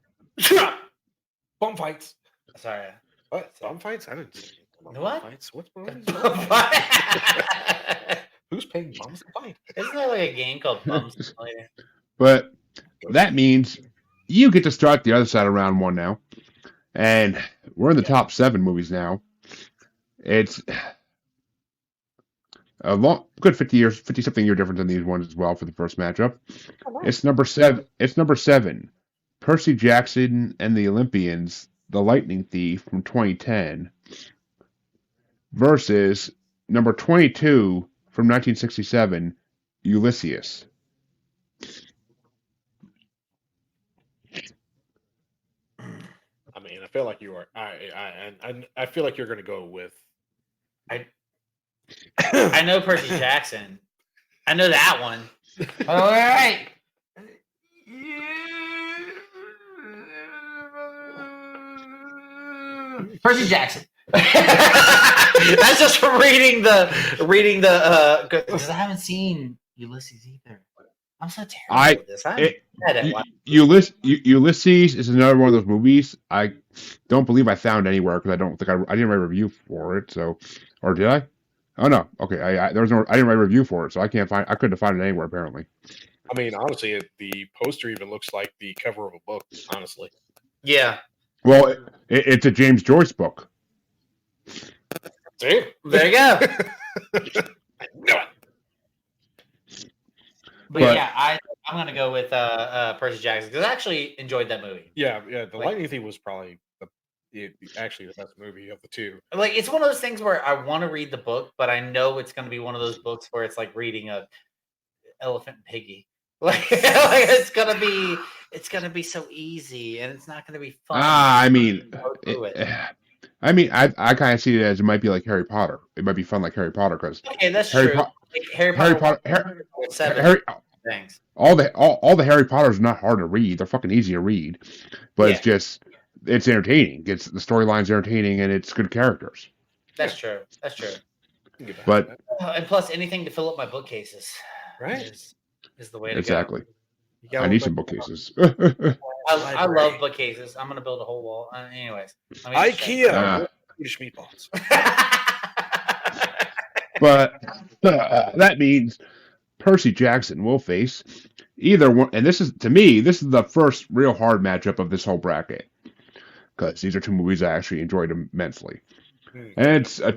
Bum fights. Sorry. What? Bum fights? I didn't see bum What? fights. What's wrong? Isn't Who's paying bums to fight? there like a game called Bum Simulator? But that means you get to start the other side of round one now, and we're in the top 7 movies now. It's a good 50-something year difference in these ones as well for the first matchup. It's number 7. It's number 7. Percy Jackson and the Olympians, The Lightning Thief from 2010, versus number 22 from 1967, Ulysses. I mean, I feel like you are. I feel like you're going to go with. I know Percy Jackson. I know that one. All right. Percy Jackson. That's just from reading the because I haven't seen Ulysses either. I'm so terrible with this. Ulysses is another one of those movies I don't believe I found anywhere because I didn't write a review for it. So, or did I? Oh no. Okay, I didn't write a review for it, so I couldn't find it anywhere apparently. I mean, honestly, the poster even looks like the cover of a book. Honestly. Yeah. Well, it's a James Joyce book. See? There you go. No. But yeah, I'm gonna go with Percy Jackson because I actually enjoyed that movie. Yeah. The Lightning Thief was probably actually the best movie of the two. Like it's one of those things where I want to read the book, but I know it's gonna be one of those books where it's like reading a Elephant and Piggy. Like it's gonna be so easy and it's not gonna be fun. I mean, I kind of see it as it might be like Harry Potter. It might be fun like Harry Potter because that's true. Harry Potter. Things. All the Harry Potters are not hard to read. They're fucking easy to read, but it's entertaining. The storyline's entertaining and it's good characters. That's true. But and plus anything to fill up my bookcases, right? Is the way to exactly. go. I need some bookcases. I love bookcases. I'm gonna build a whole wall. Anyways, IKEA Swedish meatballs. But that means Percy Jackson will face either one, and this is the first real hard matchup of this whole bracket because these are two movies I actually enjoyed immensely, and it's a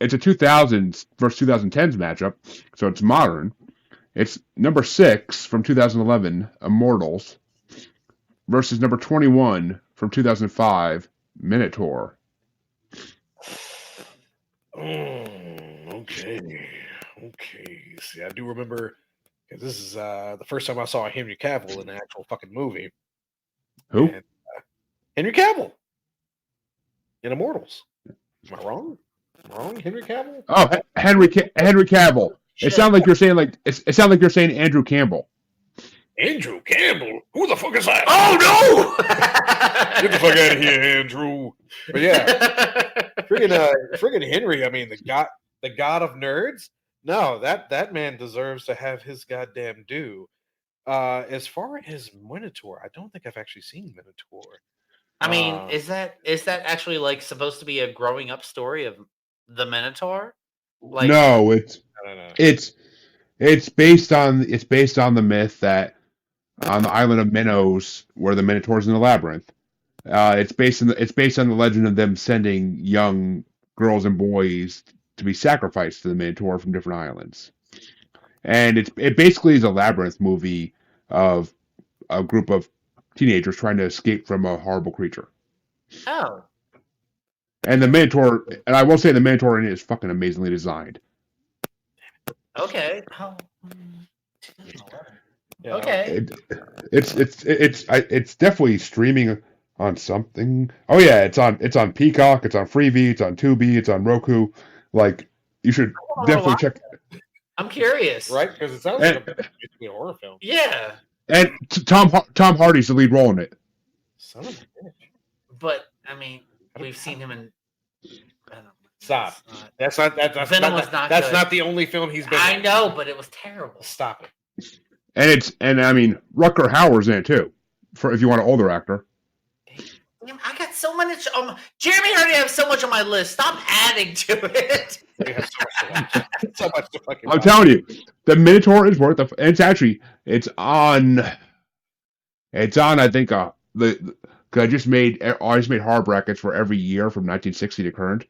2000s versus 2010s matchup, so it's modern. It's number 6 from 2011, Immortals, versus number 21 from 2005, Minotaur. Okay. See, I do remember because this is the first time I saw Henry Cavill in an actual fucking movie. Who? And, Henry Cavill in Immortals. Am I wrong? Henry Cavill? Oh, Henry Cavill. It sounds like you're saying it sounds like you're saying Andrew Campbell. Andrew Campbell? Who the fuck is that? Oh no! Get the fuck out of here, Andrew. But yeah, friggin' Henry. I mean, the god of nerds. No, that man deserves to have his goddamn due. As far as Minotaur, I don't think I've actually seen Minotaur. I mean, is that actually like supposed to be a growing up story of the Minotaur? Like, No, I don't know. it's based on the myth that on the island of Minos, where the Minotaur's in the labyrinth. It's based on the legend of them sending young girls and boys to be sacrificed to the Minotaur from different islands. And it basically is a labyrinth movie of a group of teenagers trying to escape from a horrible creature. oh, And the Minotaur, and I will say the Minotaur in it is fucking amazingly designed. okay. Oh, 2011. Okay. It's definitely streaming on something. Oh yeah, it's on Peacock, it's on Freevee, it's on Tubi, it's on Roku. Like you should definitely check. I'm curious. Right? Because it sounds like it could be a horror film. Yeah. And Tom Hardy's the lead role in it. Son of a bitch. But I mean, we've seen him in. Venom. Stop. It's That's not Venom was not that's good. not the only film he's been I in. know, but it was terrible. Stop it. And I mean Rutger Hauer's in it too. For if you want an older actor. Damn, I got so much. Jeremy already has so much on my list. Stop adding to it. We have so much to watch. So much to fucking I'm watch. telling you, the Minotaur is worth it. It's on. I think cause I just made horror brackets for every year from 1960 to current,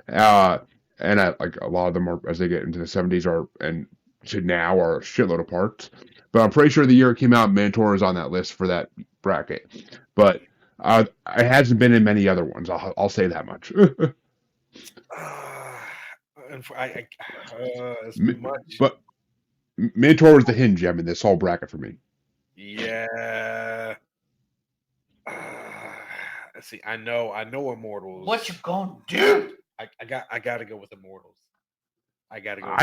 and like a lot of them are as they get into the 70s and to now are a shitload of parts. But I'm pretty sure the year it came out, Minotaur is on that list for that bracket. But it hasn't been in many other ones. I'll say that much. It's much. But Minotaur is the hidden gem in this whole bracket for me. Yeah. Let's see. I know Immortals. What you gonna do? I gotta go with Immortals. I gotta go.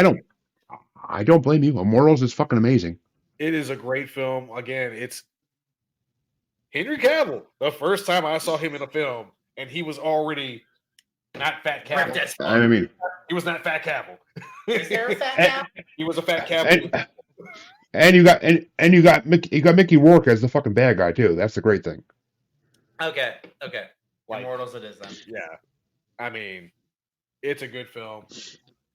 I don't blame you. Immortals is fucking amazing. It is a great film. Again, it's Henry Cavill. The first time I saw him in a film, and he was already not Fat Cavill. I mean, He was not Fat Cavill. Is there a fat guy? He was a Fat Cavill. and you got Mickey Rourke as the fucking bad guy too. That's the great thing. Okay. Like, Immortals it is then. yeah, I mean, it's a good film,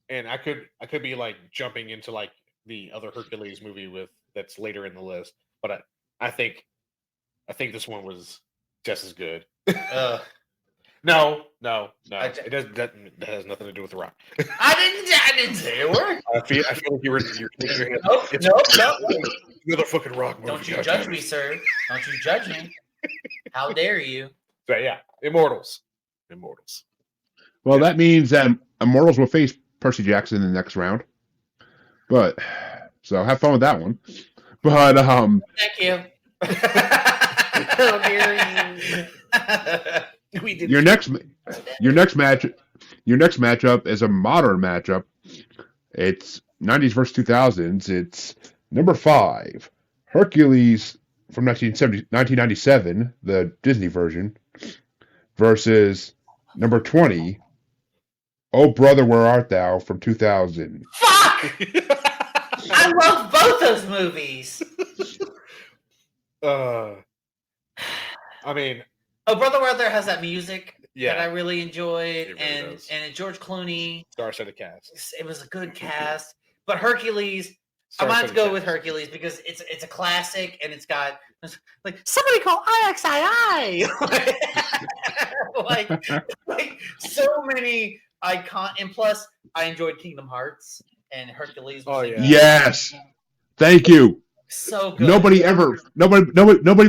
and I could be like jumping into like the other Hercules movie that's later in the list, but I think this one was just as good. No. It doesn't. That has nothing to do with The Rock. I didn't say a word. I feel like you're thinking Nope. You're the fucking Rock movie. Don't you judge me, sir. Don't you judge me. How dare you? But yeah, Immortals. Well, that means that Immortals will face Percy Jackson in the next round. But so have fun with that one. But Thank you. How dare you? your next matchup is a modern matchup. It's 90s versus 2000s. It's number 5, Hercules from 1997, the Disney version, versus number 20, Oh Brother, Where Art Thou from 2000. Fuck! I love both those movies. I mean, Oh Brother, Where Art Thou has that music that I yeah, really enjoyed, it really and does. George Clooney. star-studded cast. It was a good cast, but Hercules. I might have to go with Hercules because it's a classic and it's got like somebody call IXII. like so many icon, and plus I enjoyed Kingdom Hearts and Hercules. Was Oh, like, yeah. Yes. Thank you. so good. Nobody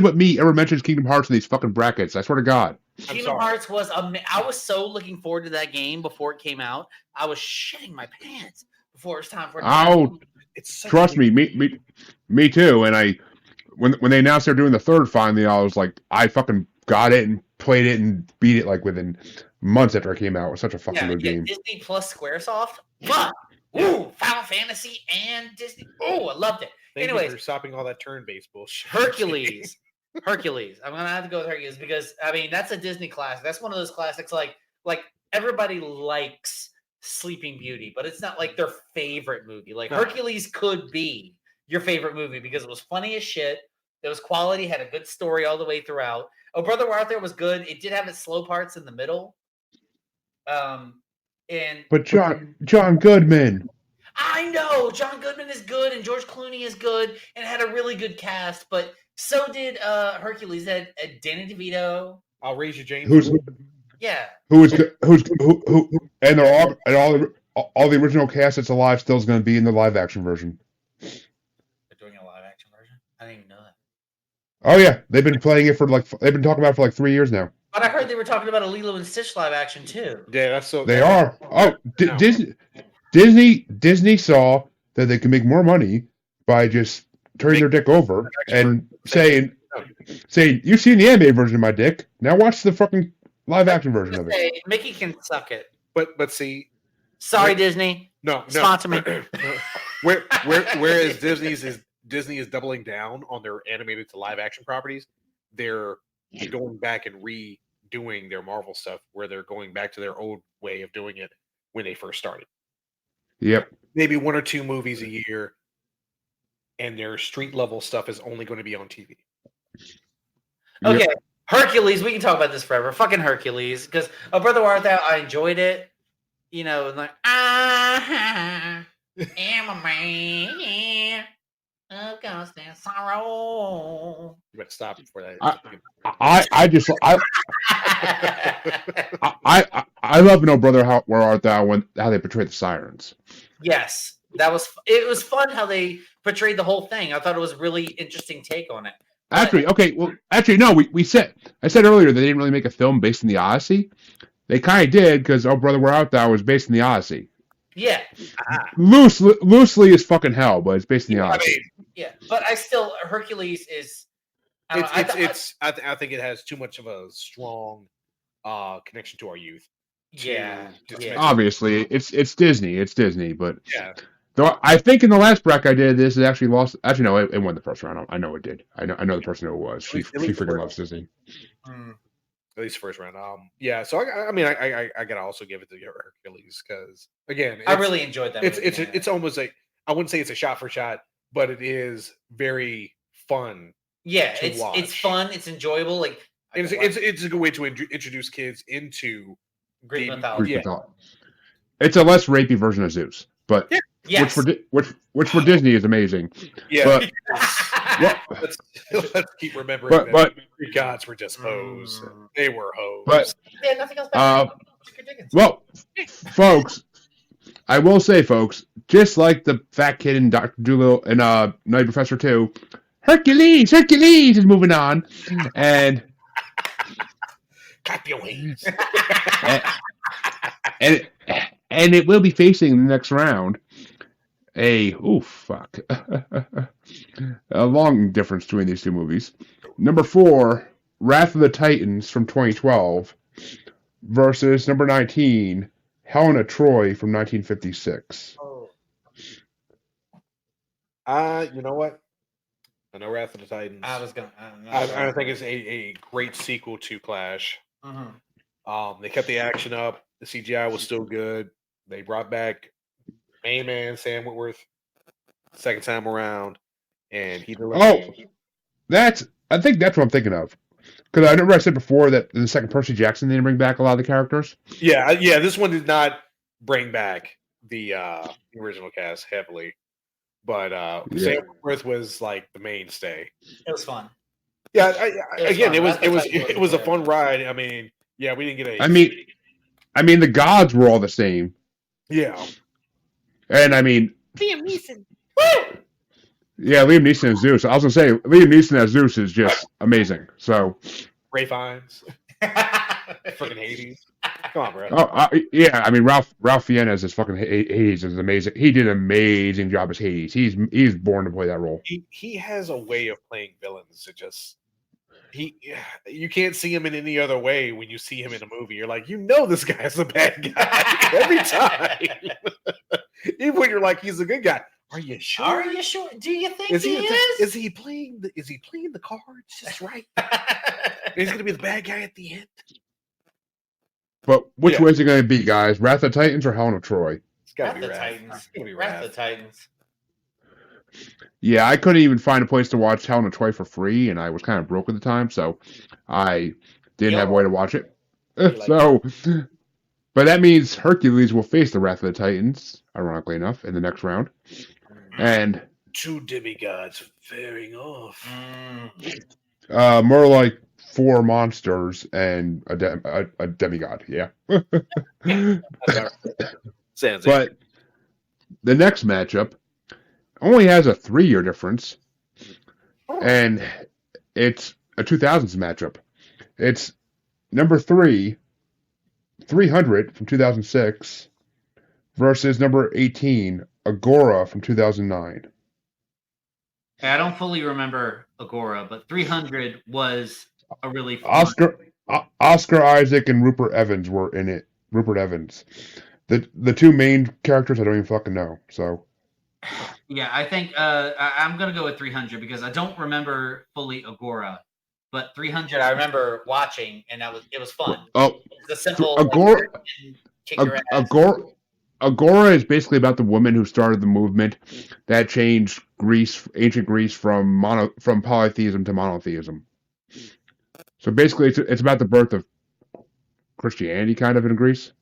but me ever mentions Kingdom Hearts in these fucking brackets. I swear to God. Kingdom Hearts was I was so looking forward to that game before it came out. I was shitting my pants before it was time for it. Oh, It's such trust me, me too. And when they announced they're doing the third, finally, I was like, I fucking got it and played it and beat it like within months after it came out. It was such a fucking good game. Disney plus Squaresoft. Fuck. Ooh, Final Fantasy and Disney. Oh, I loved it. Anyways, for stopping all that turn-based bullshit. Hercules. I'm gonna have to go with Hercules because I mean that's a Disney classic. That's one of those classics like everybody likes Sleeping Beauty, but it's not like their favorite movie. Like Hercules could be your favorite movie because it was funny as shit. It was quality, had a good story all the way throughout. Oh, Brother, Where Art Thou was good. It did have its slow parts in the middle. But John Goodman. I know John Goodman is good and George Clooney is good and had a really good cast, but so did Hercules. Had Danny DeVito. I'll raise you, James. Who and all the original cast that's alive still is going to be in the live action version. They're doing a live action version. I didn't even know that. Oh yeah, they've been playing it they've been talking about it for like 3 years now. But I heard they were talking about a Lilo and Stitch live action too. Yeah, that's so. They are. Oh, Disney saw that they can make more money by just turning their dick over and saying, "You've seen the anime version of my dick. Now watch the fucking live action version of it." Mickey can suck it. But see, sorry, Disney. No, sponsor me. Whereas Disney is doubling down on their animated to live action properties, they're going back and redoing their Marvel stuff, where they're going back to their old way of doing it when they first started. Yep. Maybe 1 or 2 movies a year, and their street level stuff is only going to be on TV. Okay, yep. Hercules. We can talk about this forever. Fucking Hercules, because Brother, Where Art Thou? I enjoyed it. You know, like I am a man of constant sorrow. You better stop before that. I love No Brother, Where Art Thou? How they portray the sirens. Yes, it was fun how they portrayed the whole thing. I thought it was a really interesting take on it. No. I said earlier that they didn't really make a film based in the Odyssey. They kind of did because Oh Brother, Where Art Thou? Was based in the Odyssey. Yeah. Loosely as fucking hell, but it's based in the Odyssey. Yeah, but Hercules is. I think it has too much of a strong connection to our youth. Yeah. Obviously, it's Disney. It's Disney, but yeah. Though I think in the last bracket I did this, it actually lost. Actually, no, it won the first round. I know it did. I know the person who it was. She freaking loves Disney. At least first round. Yeah. So I gotta also give it to Hercules because again, I really enjoyed that. It's almost like I wouldn't say it's a shot for shot, but it is very fun. Yeah, it's fun. It's enjoyable. Like it's a good way to introduce kids into Greek mythology. It's a less rapey version of Zeus, but yes. which for Disney is amazing. Yeah. But, let's keep remembering that Greek gods were just hoes. They were hoes. But nothing else. Well, folks, I will say, folks, just like the fat kid in Dr. Dolittle and Nutty Professor 2, Hercules is moving on, and clap your hands. and it will be facing the next round a long difference between these two movies. Number 4, Wrath of the Titans from 2012 versus number 19, Helena Troy from 1956. You know what? I know Wrath of the Titans. I think it's a great sequel to Clash. They kept the action up. The CGI was still good. They brought back main man Sam Whitworth second time around, and he delivered. I think that's what I'm thinking of. Because I remember I said before that in the second Percy Jackson they didn't bring back a lot of the characters. Yeah. This one did not bring back the original cast heavily, but Sam Whitworth was like the mainstay. It was fun. Yeah. It was a fun ride. I mean, yeah, we didn't get a. I mean, the gods were all the same. Yeah. And I mean, Liam Neeson. Woo! Yeah, Liam Neeson as Zeus. I was gonna say Liam Neeson as Zeus is just amazing. So Ray Fiennes, freaking Hades. Come on, bro. Yeah. I mean, Ralph Fiennes as fucking Hades is amazing. He did an amazing job as Hades. He's born to play that role. He has a way of playing villains that just you can't see him in any other way. When you see him in a movie, you're like, this guy's a bad guy every time. Even when you're like, he's a good guy. Are you sure? Are you sure? Do you think Is he is? Is he playing the cards just right? He's gonna be the bad guy at the end. But which way is it going to be, guys? Wrath of Titans or Hell of Troy? It's gotta Wrath be of Wrath. Titans. It's gonna be Wrath Wrath. of Titans. Yeah, I couldn't even find a place to watch Hell of Troy for free, and I was kind of broke at the time, so I didn't have a way to watch it. But that means Hercules will face the Wrath of the Titans, ironically enough, in the next round. And Two demigods fairing off. more like 4 monsters and a demigod. Yeah. Sounds But the next matchup only has a 3-year difference, and it's a 2000s matchup. It's number 300 from 2006 versus number 18, Agora from 2009. I don't fully remember Agora, but 300 was a really fun. Oscar Isaac and Rupert Evans were in it. Rupert Evans. The 2 main characters I don't even fucking know. So Yeah, I think I'm gonna go with 300 because I don't remember fully Agora, but 300 I remember watching, and it was fun. Oh, The simple Agora. kick your ass. Agora is basically about the woman who started the movement that changed ancient Greece from polytheism to monotheism. So basically, it's about the birth of Christianity, kind of, in Greece,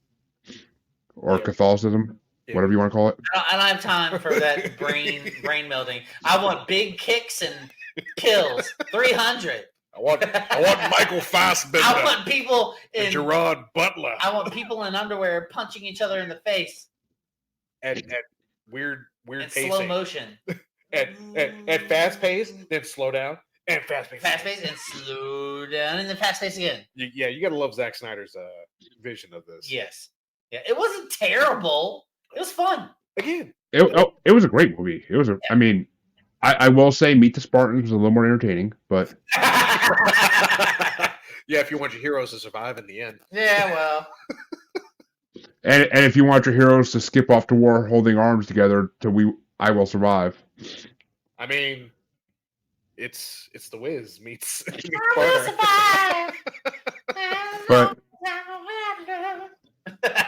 or Catholicism, whatever you want to call it. I don't have time for that brain melting. I want big kicks and kills. 300. I want Michael Fassbender. I want people in Gerard Butler. I want people in underwear punching each other in the face At weird in pacing. slow motion. At fast pace, then slow down. And fast pace. Fast pace and slow down and then fast pace again. You gotta love Zack Snyder's vision of this. Yes. Yeah. It wasn't terrible. It was fun. Again. It was a great movie. It was I mean, I will say Meet the Spartans was a little more entertaining, but Yeah, if you want your heroes to survive in the end. Yeah, well. and if you want your heroes to skip off to war holding arms together I Will Survive. I mean, it's the Wiz meets I But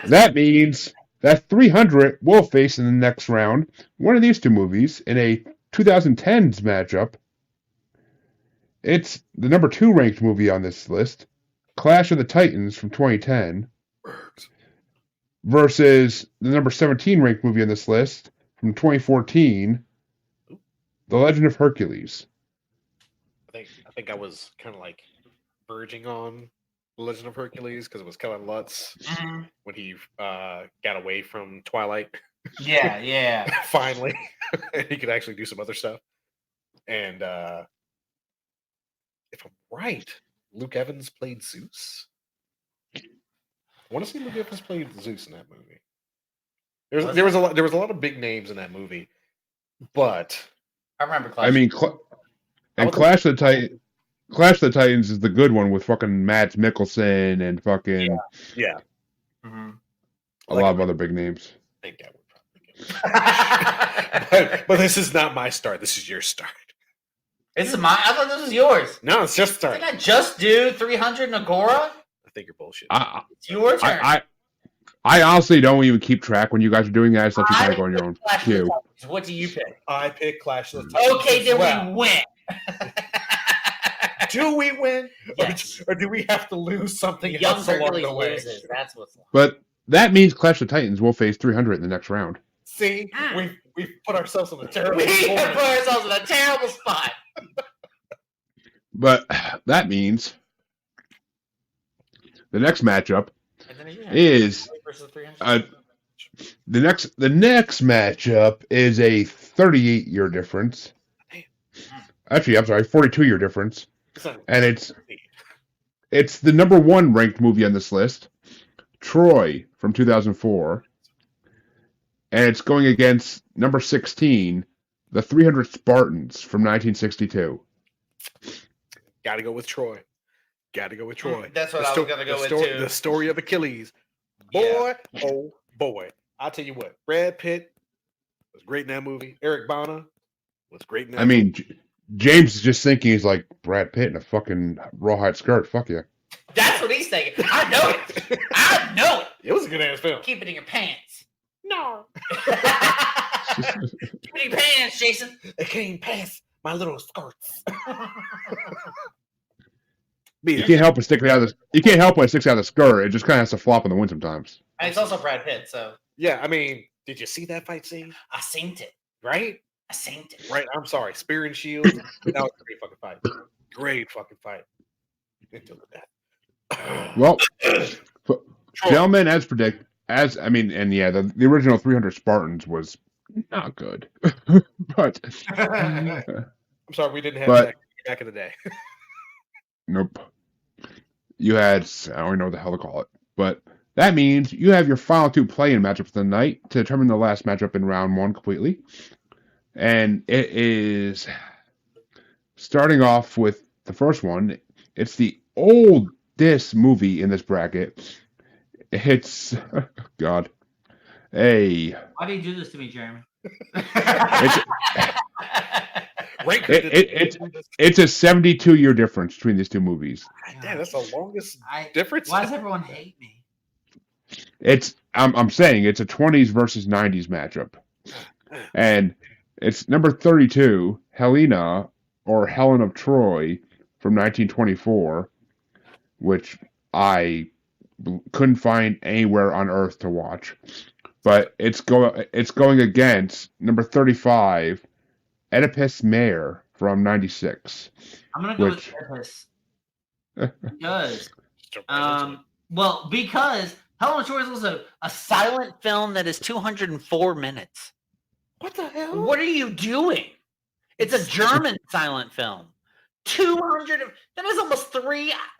that means that 300 will face in the next round one of these 2 movies in a 2010s matchup. It's the number 2 ranked movie on this list, Clash of the Titans from 2010, versus the number 17 ranked movie on this list from 2014, The Legend of Hercules. I think I was kind of like verging on The Legend of Hercules because it was Kellen Lutz when he got away from Twilight. Yeah. Finally, he could actually do some other stuff. And if I'm right, Luke Evans played Zeus. I want to see Luke Evans played Zeus in that movie. There was a lot of big names in that movie, but I remember Clash. I mean, Clash of the Titans is the good one with fucking Mads Mikkelsen and fucking yeah. Mm-hmm. a lot of other big names. I think I would probably get but this is not my start. This is your start. This is mine. I thought this was yours. No, it's just start. Didn't I just do 300 and Agora? I think you're bullshit. It's your turn. I honestly don't even keep track when you guys are doing that. I just let you kind of go on your own queue. What do you pick? I pick Clash of the Titans. Okay, then we win. Do we win? Yes. Or do we have to lose something Young else along Hercules the way? loses. That's what's But that means Clash of the Titans will face 300 in the next round. See, we've put ourselves in a terrible We spot. put ourselves in a terrible spot. But that means the next matchup is the next matchup is a 38-year difference. Actually, I'm sorry, 42-year difference. And it's the number 1 ranked movie on this list Troy from 2004. And it's going against number 16, The 300 Spartans from 1962. Gotta go with Troy. Gotta go with Troy. That's what The I sto- was gonna go the with story, too. The story of Achilles. Yeah. Boy, oh boy. I'll tell you what, Brad Pitt was great in that movie. Eric Bana was great in that I mean, James is just thinking he's like Brad Pitt in a fucking rawhide skirt. Fuck yeah. That's what he's thinking. I know it. I know it. It was a good ass film. Keep it in your pants. No. Keep it in your pants, Jason. It came past my little skirts. You can't help but stick it out of the, you can't help but it sticks out of the skirt. It just kind of has to flop in the wind sometimes. And it's also Brad Pitt, so Yeah, I mean, did you see that fight scene? I seen it. Right? I seen it. Right. I'm sorry. Spear and shield. That was a great fucking fight. Great fucking fight. Didn't deal with that. Well, gentlemen, the original 300 Spartans was not good, but I'm sorry, we didn't have But- back in the day. nope. You had, I don't even know what the hell to call it, but that means you have your final two play-in matchups of the night to determine the last matchup in round one completely. And it is starting off with the first one. It's the oldest movie in this bracket. It's, God, Why do you do this to me, Jeremy? it's a 72-year difference between these two movies. Damn, that's the longest I- difference. Why does everyone hate me? I'm saying it's a 20s versus 90s matchup. And it's number 32, Helena or Helen of Troy from 1924, which I couldn't find anywhere on Earth to watch. But it's going against number 35, Oedipus Mare from 96. I'm gonna go Which- with Oedipus because Helen of Troy is also A silent film that is 204 minutes. What the hell? What are you doing? It's a German silent film. 200. That is almost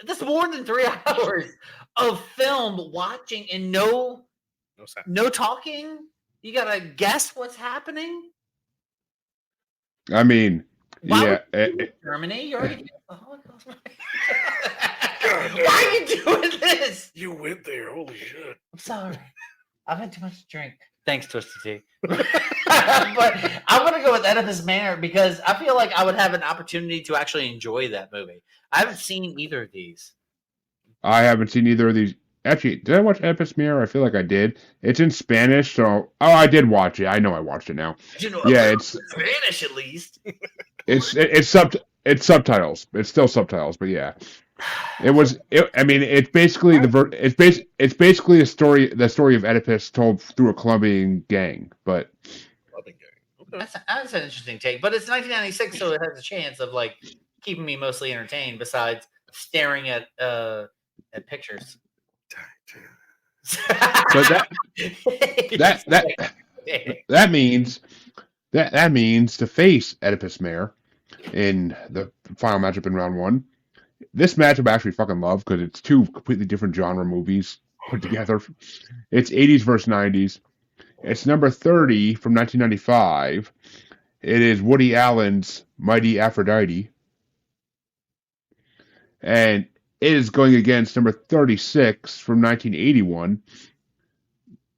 that's more than 3 hours of film watching and No sound. no talking. You gotta guess what's happening. I mean, Why yeah. would you do it, Germany? You already did the Holocaust. Why are you doing this? You went there. Holy shit. I'm sorry. I've had too much to drink. Thanks, Twisted Tea. But I'm going to go with Oedipus Mare because I feel like I would have an opportunity to actually enjoy that movie. I haven't seen either of these. I haven't seen either of these. Actually, did I watch Oedipus Mare? I feel like I did. It's in Spanish, so I did watch it. I know I watched it now. You know, Yeah, it's Spanish at least. it's subtitles. It's still subtitles, but yeah. It's basically it's basically the story of Oedipus told through a Colombian gang, but Loving game. Okay. That's an interesting take, but it's 1996, so it has a chance of like keeping me mostly entertained. Besides staring at pictures. so that means to face Oedipus Mare in the final matchup in round one. This matchup I actually fucking love because it's two completely different genre movies put together. It's 80s versus 90s. It's number 30 from 1995. It is Woody Allen's Mighty Aphrodite. And it is going against number 36 from 1981,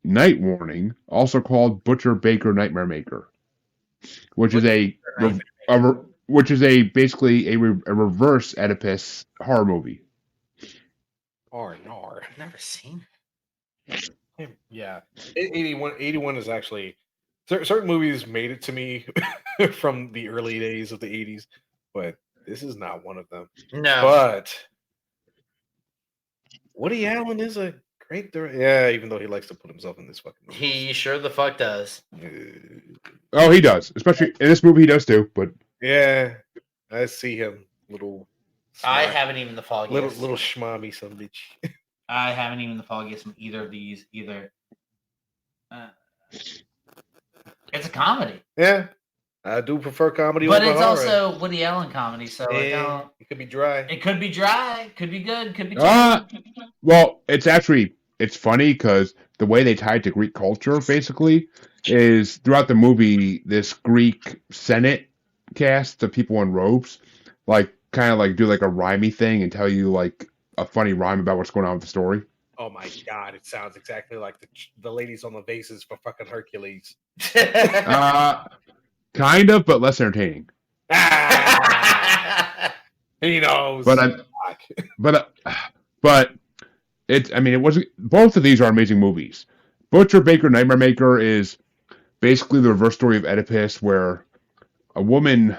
Night Warning, also called Butcher Baker Nightmare Maker, which is basically a reverse Oedipus horror movie. R&R. I've never seen. Yeah. 81 is actually certain movies made it to me from the early days of the 80s, but this is not one of them. No. But Woody Allen is a great director. Yeah, even though he likes to put himself in this fucking movie. He sure the fuck does. Oh, he does. Especially in this movie, he does too. But Yeah, I see him. Little I smart- haven't even the foggiest. little schmommy some bitch. I haven't even the foggiest from either of these either. It's a comedy, Yeah, I do prefer comedy but over it's horror. also Woody Allen comedy, so I Yeah, don't. it could be dry. It could be dry, could be good, could be. terrible. well, it's it's funny because the way they tie it to Greek culture basically is throughout the movie, this Greek Senate cast of people in robes, like kind of like do like a rhymey thing and tell you like a funny rhyme about what's going on with the story. Oh my god, it sounds exactly like the ladies on the vases for fucking Hercules. Kind of, but less entertaining. He knows. But it's. I mean, it wasn't. Both of these are amazing movies. Butcher Baker Nightmare Maker is basically the reverse story of Oedipus, where a woman,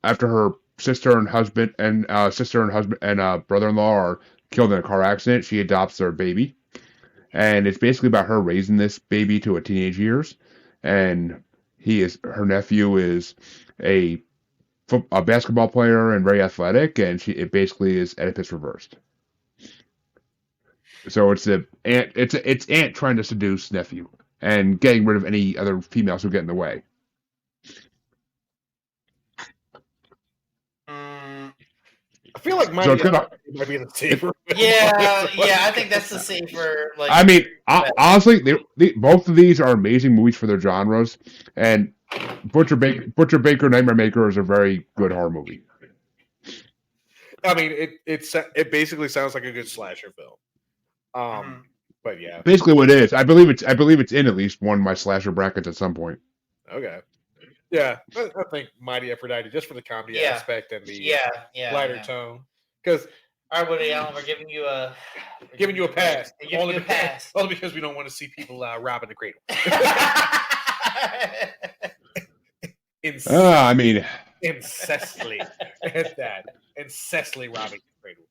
after her sister and husband and brother-in-law are killed in a car accident, she adopts their baby, and it's basically about her raising this baby to a teenage years, and her nephew is a basketball player and very athletic, and it basically is Oedipus reversed. So it's aunt trying to seduce nephew and getting rid of any other females who get in the way. I feel like might be the safer. Yeah, I think that's the safer. Like, I mean, honestly, both of these are amazing movies for their genres, and Butcher Baker Nightmare Maker is a very good horror movie. I mean, it basically sounds like a good slasher film. But yeah, basically what it is. I believe it's in at least one of my slasher brackets at some point. Okay. Yeah, I think Mighty Aphrodite just for the comedy aspect and the lighter tone. Because all right, Woody Allen, we're giving you a pass. Only because we don't want to see people robbing the cradle. I mean, incessantly at that, incessantly robbing the cradle.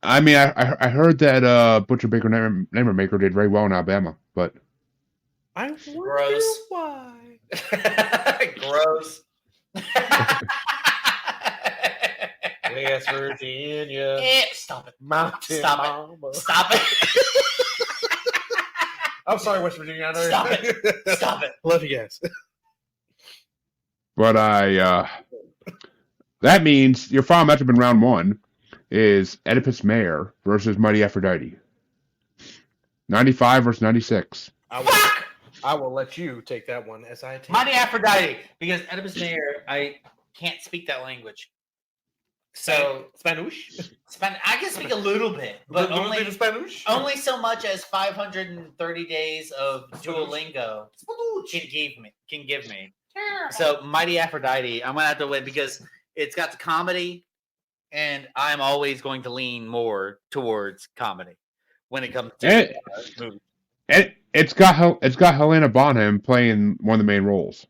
I mean, I heard that Butcher Baker Nightmare Maker did very well in Alabama, but I wonder why. Gross. West Virginia. Stop it. Mountain Stop it. Stop it. I'm sorry, West Virginia. I know Stop it. Stop it. Love you guys. But that means your final matchup in round one is Oedipus Mayor versus Mighty Aphrodite. 95 versus 96. I will let you take that one as I take Mighty Aphrodite, because Oedipus Mayor, I can't speak that language. So Spanish? I can speak a little bit, but only Spanish? Only so much as 530 days of Duolingo can give me. So Mighty Aphrodite, I'm gonna have to win because it's got the comedy, and I'm always going to lean more towards comedy when it comes to movies. And it's got Helena Bonham playing one of the main roles.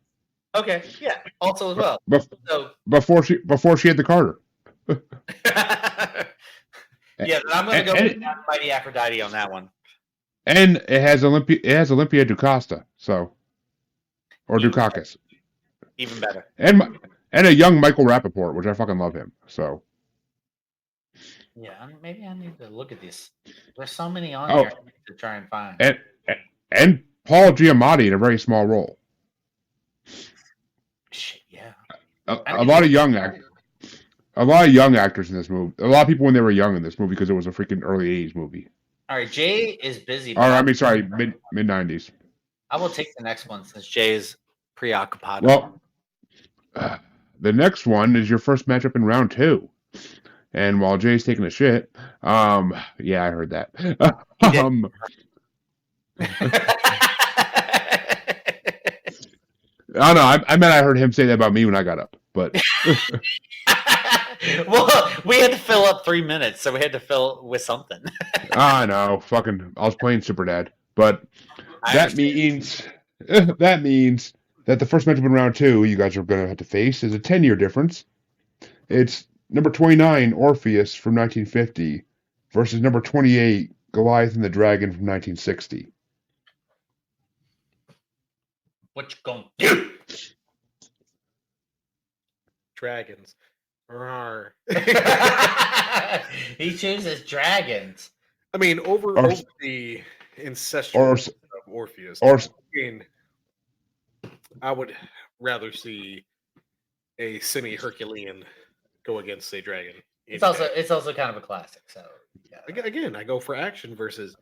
Okay, yeah. Also as well. Before she had the Carter. Yeah, I'm going to go with Mighty Aphrodite on that one. And it has Olympia Ducosta, or Dukakis. Even better. And a young Michael Rappaport, which I fucking love him. So. Yeah, maybe I need to look at this. There's so many on here to try and find. And Paul Giamatti in a very small role. Shit, yeah. A lot of young actors in this movie. A lot of people when they were young in this movie because it was a freaking early 80s movie. All right, Jay is busy. Mid 90s. I will take the next one since Jay is preoccupied. Well, the next one is your first matchup in round 2. And while Jay's taking a shit, yeah, I heard that. I don't know. I meant I heard him say that about me when I got up, but. Well, we had to fill up 3 minutes, so we had to fill with something. I know. Fucking, I was playing Super Dad, but that means that the first matchup in round 2 you guys are going to have to face is a 10-year difference. It's number 29, Orpheus from 1950 versus number 28, Goliath and the Dragon from 1960. What you gonna do? Dragons. Rawr. He chooses dragons. I mean, over the ancestral of Orpheus. I would rather see a semi-Herculean go against a dragon. It's also kind of a classic. So yeah. Again, I go for action versus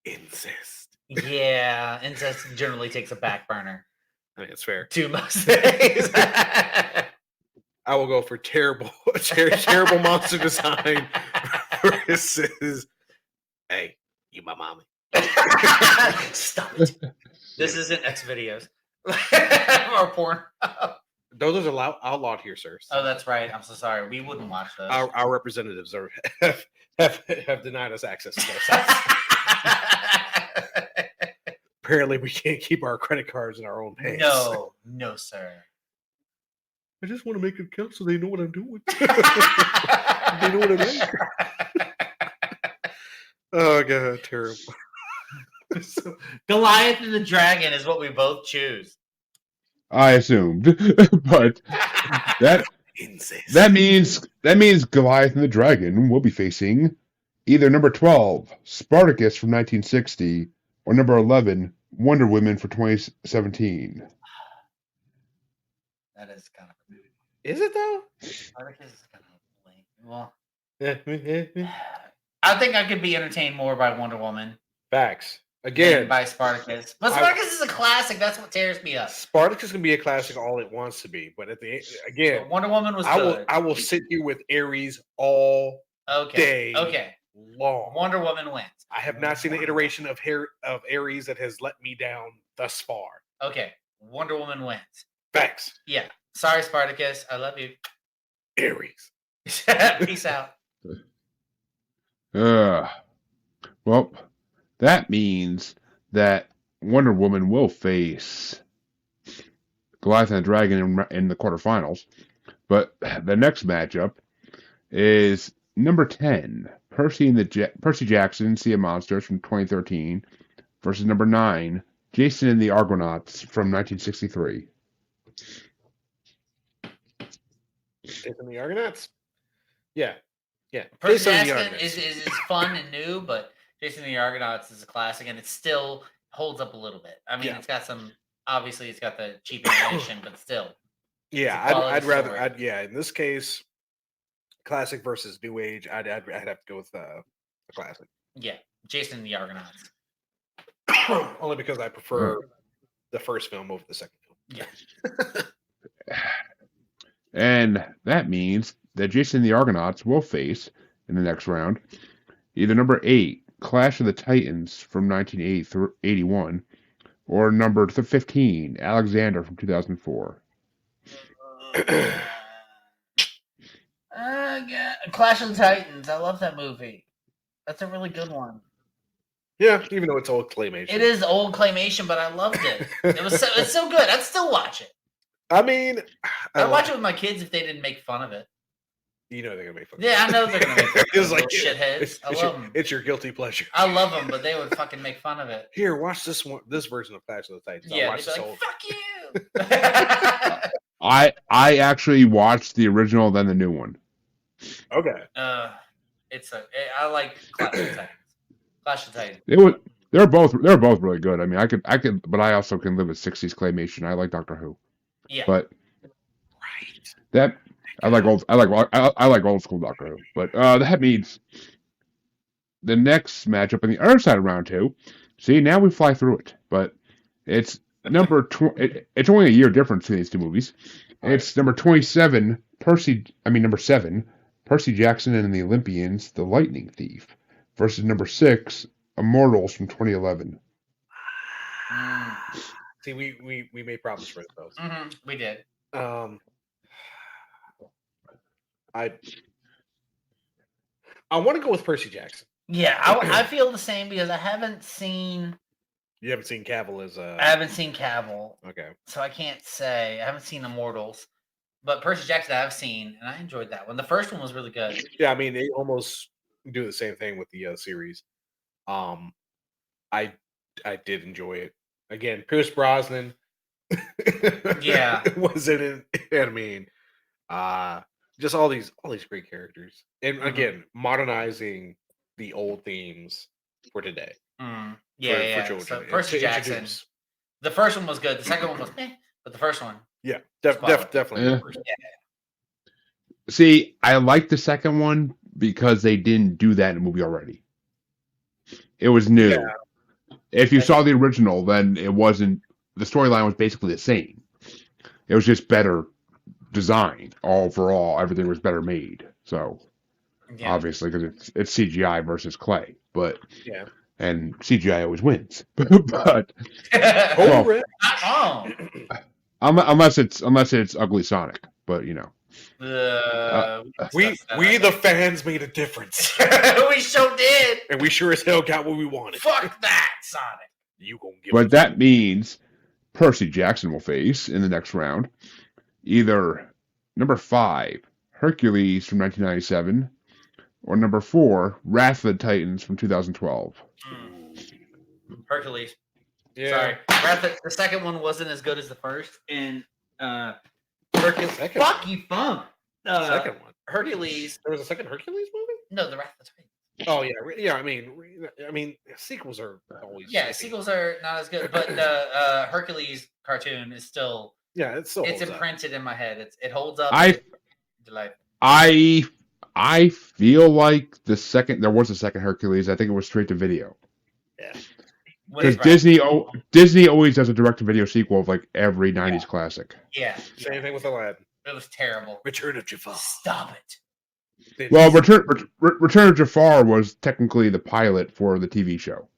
incest. Yeah, incest generally takes a back burner I mean, it's fair. to most things. I will go for terrible monster design versus, hey, you my mommy. Stop it. This isn't X videos or porn. Those are outlawed here, sir. Oh, that's right. I'm so sorry. We wouldn't watch those. Our representatives have denied us access to those sites. Apparently, we can't keep our credit cards in our own pants. No, sir. I just want to make it count so they know what I'm doing. They know what I like. Oh god, terrible. So, Goliath and the Dragon is what we both choose. I assumed, but Incest. that means Goliath and the Dragon will be facing either number 12, Spartacus from 1960, or number 11, Wonder Woman for 2017. That is kind of. Is it though? Spartacus is kind of lame. Well, Yeah. I think I could be entertained more by Wonder Woman Facts. than Again, by Spartacus. But Spartacus is a classic. That's what tears me up. Spartacus can be a classic all it wants to be, but at the again, But Wonder Woman was I good. will sit here with Ares all Okay. day Okay. long. Wonder Woman wins. I have not seen an iteration of Ares that has let me down thus far. Okay. Wonder Woman wins. Facts. Yeah. Sorry, Spartacus. I love you. Ares. Peace out. Well, that means that Wonder Woman will face Goliath and the Dragon in the quarterfinals. But the next matchup is number 10, Percy Jackson, Sea of Monsters from 2013 versus number 9, Jason and the Argonauts from 1963. Jason and the Argonauts? Yeah. Yeah. Percy Jason and the Jackson Argonauts. is fun and new, but Jason and the Argonauts is a classic, and it still holds up a little bit. I mean, Yeah. it's got some. Obviously, it's got the cheap animation, but still. Yeah, It's a quality I'd rather. story. In this case, classic versus new age. I'd have to go with the classic. Yeah, Jason and the Argonauts. Only because I prefer the first film over the second film. Yeah. And that means that Jason and the Argonauts will face, in the next round, either number 8, Clash of the Titans from 1981, or number 15, Alexander from 2004. Clash of the Titans. I love that movie. That's a really good one. Yeah, even though it's old claymation. It is old claymation, but I loved it. It's so good. I'd still watch it. I mean, I'd watch it with my kids if they didn't make fun of it. You know they're gonna make fun. Yeah, I know they're gonna make fun of It's it. like Little shitheads. I love them. It's your guilty pleasure. I love them, but they would fucking make fun of it. Here, watch this version of Clash of the Titans. I'll Yeah, watch they'd this be old. like, "Fuck you." I actually watched the original, then the new one. Okay. I like Clash of the Titans. Clash of the Titans. They're both really good. I mean, I could, but I also can live with 60s claymation. I like Doctor Who, Yeah. but Right. that I like old school Doctor Who. But that means the next matchup on the other side of round 2. See, now we fly through it, but it's number it's only a year difference between these two movies. It's number 27, number 7, Percy Jackson and the Olympians, The Lightning Thief, versus number 6, Immortals from 2011. See, we made problems for those. We did. I want to go with Percy Jackson. Yeah, I feel the same because I haven't seen You haven't seen Cavill as Cavill, okay. so I can't say. I haven't seen Immortals, but Percy Jackson I've seen, and I enjoyed that one. The first one was really good. Yeah, I mean they almost do the same thing with the series. I did enjoy it. Again, Pierce Brosnan. Yeah. was in it. I mean, just all these great characters, and again, modernizing the old themes for today. Yeah, for So children. Percy To Jackson. introduce. The first one was good. The second one was but the first one. Yeah, quality. definitely. Yeah. See, I like the second one because they didn't do that in the movie already. It was new. Yeah. if you saw the original, then it wasn't. The storyline was basically the same. It was just better designed overall. Everything was better made. So obviously, because it's CGI versus clay, but and CGI always wins. But well, not wrong. unless it's Ugly Sonic, but you know. We the fans made a difference. We sure did. And we sure as hell got what we wanted. Fuck that, Sonic. You gonna give But that means Percy Jackson will face in the next round either number 5, Hercules from 1997, or number 4, Wrath of the Titans from 2012. Hercules. Yeah. Sorry. The second one wasn't as good as the first. And Hercules. Fuck you, Funk. Second one. Hercules. There was a second Hercules movie? No, the Wrath of the Titans. Oh yeah. I mean, sequels are always sequels are not as good, but the Hercules cartoon is still it's imprinted in my head. It holds up. I feel like there was a second Hercules. I think it was straight to video. Yeah. Because Disney always does a direct to video sequel of like every 90s classic. Yeah. Same thing with Aladdin. It was terrible. Return of Jafar. Stop it. Well, Return of Jafar was technically the pilot for the TV show.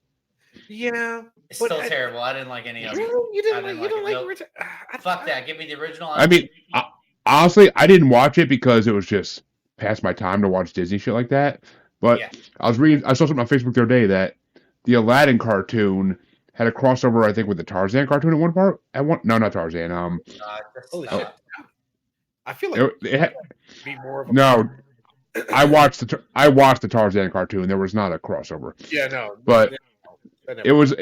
Yeah. It's still terrible. I didn't like any of it. You didn't like Fuck that. Give me the original. I mean, honestly, I didn't watch it because it was just past my time to watch Disney shit like that. But I saw something on Facebook the other day that the Aladdin cartoon had a crossover, I think, with the Tarzan cartoon at one part. No, not Tarzan. Holy shit. I feel like it had, be more of a no. I watched the Tarzan cartoon. There was not a crossover. Yeah, no. But it was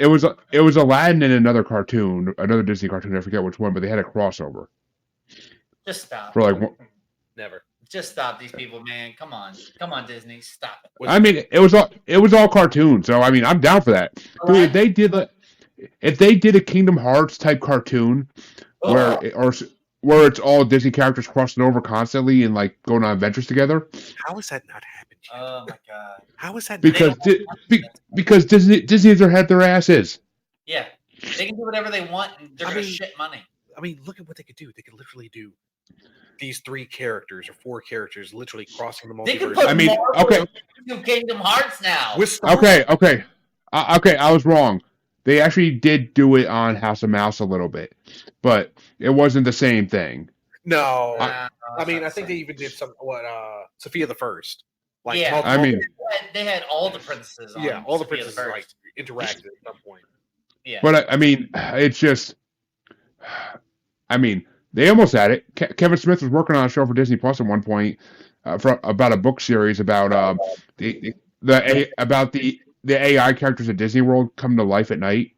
Aladdin and another cartoon, another Disney cartoon. I forget which one, but they had a crossover. Just stop. For like never. Just stop these people, man. Come on, Disney, stop it. I mean, it was all cartoon, so I mean, I'm down for that. Dude, if they did a Kingdom Hearts type cartoon where it's all Disney characters crossing over constantly and like going on adventures together. How has that not happened yet? Oh my god! How is that? Because Disney's had their asses. Yeah, they can do whatever they want, and they're gonna shit money. I mean, look at what they could do. They could literally do these 3 characters or 4 characters literally crossing the multiverse. They could put Marvel into Kingdom Hearts now. Okay. I was wrong. They actually did do it on House of Mouse a little bit, but it wasn't the same thing. No, I mean, I think they even did Sophia the First. Like, yeah, I mean, they had all the princesses. On all the Sophia princesses like interacted at some point. Yeah, but I mean, it's just, I mean, they almost had it. Kevin Smith was working on a show for Disney Plus at one point about a book series about the AI characters at Disney World come to life at night,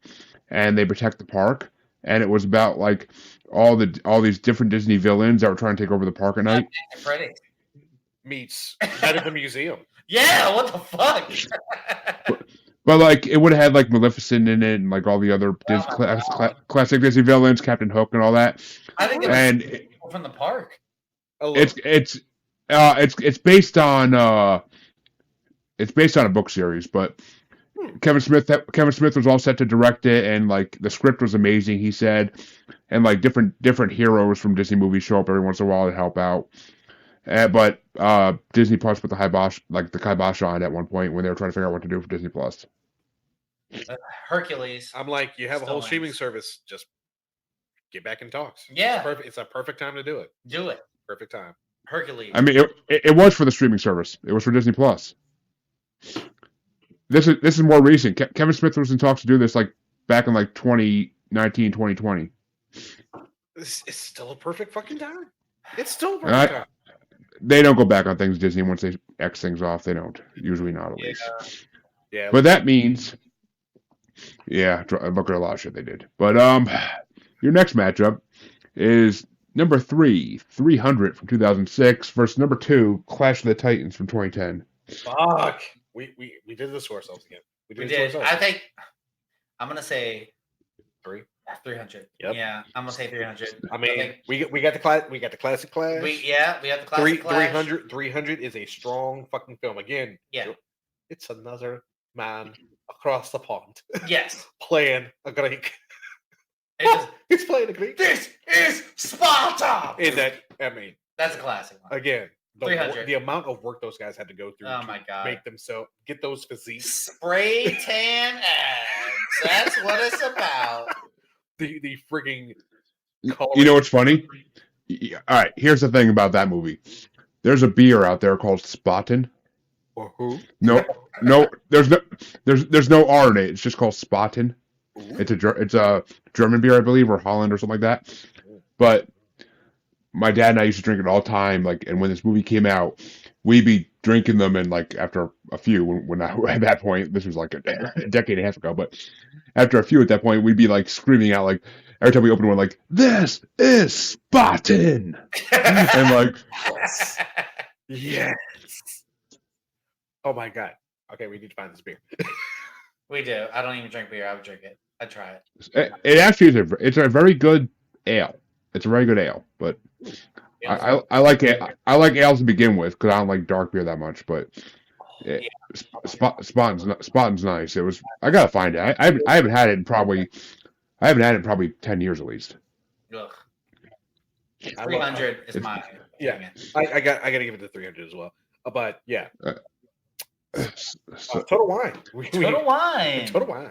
and they protect the park. And it was about like all these different Disney villains that were trying to take over the park at night. Freddy meets head of the museum. Yeah, what the fuck? But like, it would have had like Maleficent in it, and like all the other classic Disney villains, Captain Hook, and all that. I think it was from the park. It's based on a book series, but Kevin Smith was all set to direct it, and like the script was amazing, he said, and like different heroes from Disney movies show up every once in a while to help out. But Disney Plus put the kibosh on at one point when they were trying to figure out what to do for Disney Plus. Hercules. I'm like, you have a whole streaming service, just get back in talks. Yeah, it's a perfect time to do it. Do it. Perfect time. Hercules. I mean, it was for the streaming service. It was for Disney Plus. This is more recent. Kevin Smith was in talks to do this like back in like 2019, 2020. It's still a perfect fucking time. It's still a perfect time. They don't go back on things Disney once they X things off. They don't. Usually not, at least. Yeah. But that means, look at a lot of shit they did. But your next matchup is number 3, 300 from 2006 versus number 2, Clash of the Titans from 2010. Fuck. We did this to ourselves again. We did. I think I'm gonna say 300. Yep. Yeah, I'm gonna say 300. I mean, we got the classic Clash. We have the classic Clash. 300 is a strong fucking film. Again, yeah, it's another man across the pond Yes. playing a Greek. He's playing a Greek. This is Sparta. In that, I mean, That's a classic one. again, 300. the amount of work those guys had to go through Oh to my God. make themselves get those physiques. Spray tan abs. That's what it's about. The frigging. You know what's funny? All right, here's the thing about that movie. There's a beer out there called Spaten. Or who? No, there's no R in it. It's just called Spaten. It's a German beer, I believe, or Holland or something like that. But my dad and I used to drink it all the time. Like, and when this movie came out, we'd be drinking them, and like after a few, when I, at that point, this was like a decade and a half ago, but after a few at that point, we'd be like screaming out, like every time we opened one, like, "This is Spaten," and like, yes. Oh my God. Okay, we need to find this beer. We do. I don't even drink beer. I would drink it. I'd try it. it actually is it's a very good ale. It's a very good ale, but I like it. I like ales to begin with because I don't like dark beer that much. But Spaten's nice. It was. I gotta find it. I haven't had it in probably 10 years at least. Ugh. 300 is my. Yeah, I gotta give it to 300 as well. But yeah, Total Wine. Total Wine. Total Wine.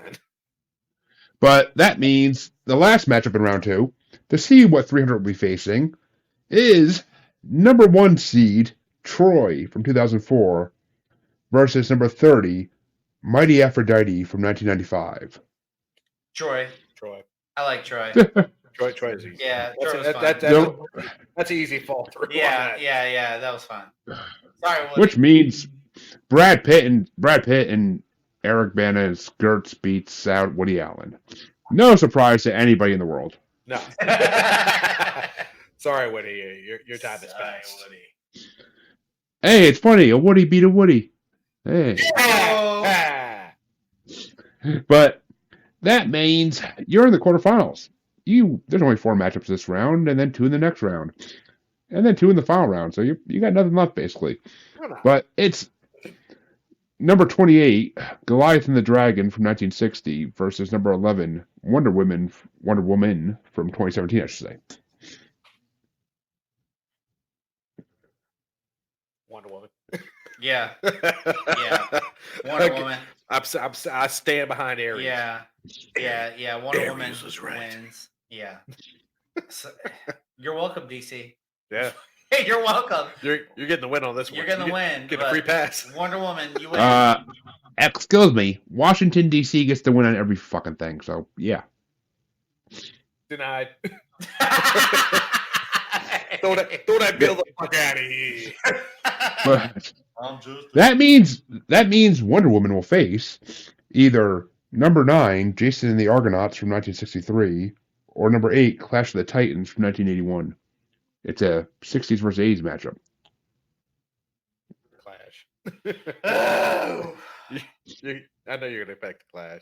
But that means the last matchup in round 2 to see what 300 will be facing is number 1 seed Troy from 2004 versus number 30 Mighty Aphrodite from 1995. Troy. I like Troy. Troy is easy. Yeah, That's Troy was fun. that's an easy fall through. Yeah, that was fun. Sorry, Woody. Which means Brad Pitt and Eric Bana's Gertz beats out Woody Allen. No surprise to anybody in the world. No. Sorry, Woody. Your time is passed. Woody. Hey, it's funny. A Woody beat a Woody. Hey. Ah. But that means you're in the quarterfinals. There's only 4 matchups this round, and then 2 in the next round, and then 2 in the final round. So you got nothing left basically. But it's number 28, Goliath and the Dragon from 1960 versus number 11, Wonder Woman from 2017, I should say. Wonder Woman. Yeah. Wonder Woman. I stand behind Ares. Yeah. Wonder Ares Woman was right. wins. Yeah. So, you're welcome, DC. Yeah. Hey, you're welcome. You're getting the win on this one. You're gonna win. Get a free pass. Wonder Woman, you win. Excuse me. Washington D.C. gets to win on every fucking thing. So yeah. Denied. throw that bill the fuck out of here. But that means Wonder Woman will face either number 9, Jason and the Argonauts from 1963, or number 8, Clash of the Titans from 1981. It's a 60s versus 80s matchup. Clash. Oh. I know you're gonna pick the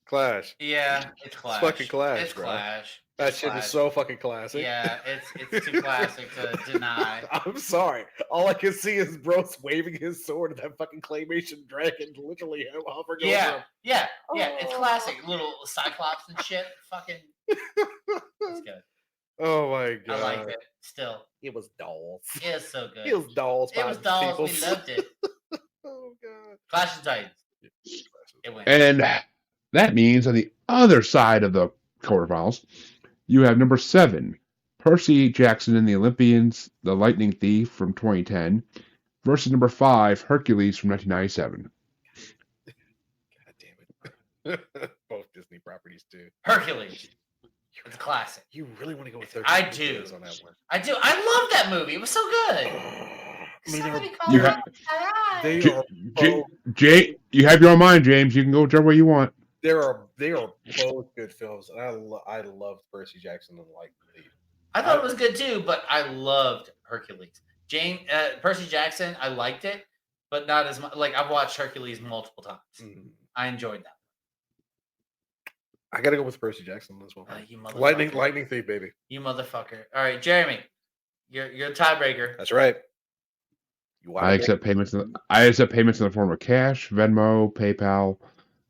Clash. Yeah, it's Clash. It's fucking Clash, It's bro. Clash. That It's shit Clash. is so fucking classic. Yeah, it's too classic to deny. I'm sorry. All I can see is Bros waving his sword at that fucking claymation dragon, literally hovering over him. Yeah. It's classic. Little Cyclops and shit. Fucking. It's good. Oh my god. I liked it. Still, It was dolls. it was so good. It was dolls. It was dolls. We loved it. Oh god. Clash of Titans. It went. And that means on the other side of the quarterfinals, you have number 7, Percy Jackson and the Olympians, The Lightning Thief from 2010, versus number 5, Hercules from 1997. God damn it. Both Disney properties too. Hercules. It's a classic. You really want to go with 13 I do. on that one. I do. I love that movie. It was so good. I mean, Somebody they're- call You me. have- they J- are J- both, you have your own mind, James. You can go whichever way you want. they are both good films, and I love Percy Jackson and Lightning Thief. I thought it was good too, but I loved Hercules. Percy Jackson, I liked it, but not as much. Like I've watched Hercules multiple times. Mm. I enjoyed that. I gotta go with Percy Jackson as well. You motherfucker. Lightning Thief, baby. You motherfucker. All right, Jeremy, you're a tiebreaker. That's right. You want I accept payments in the form of cash, Venmo, PayPal,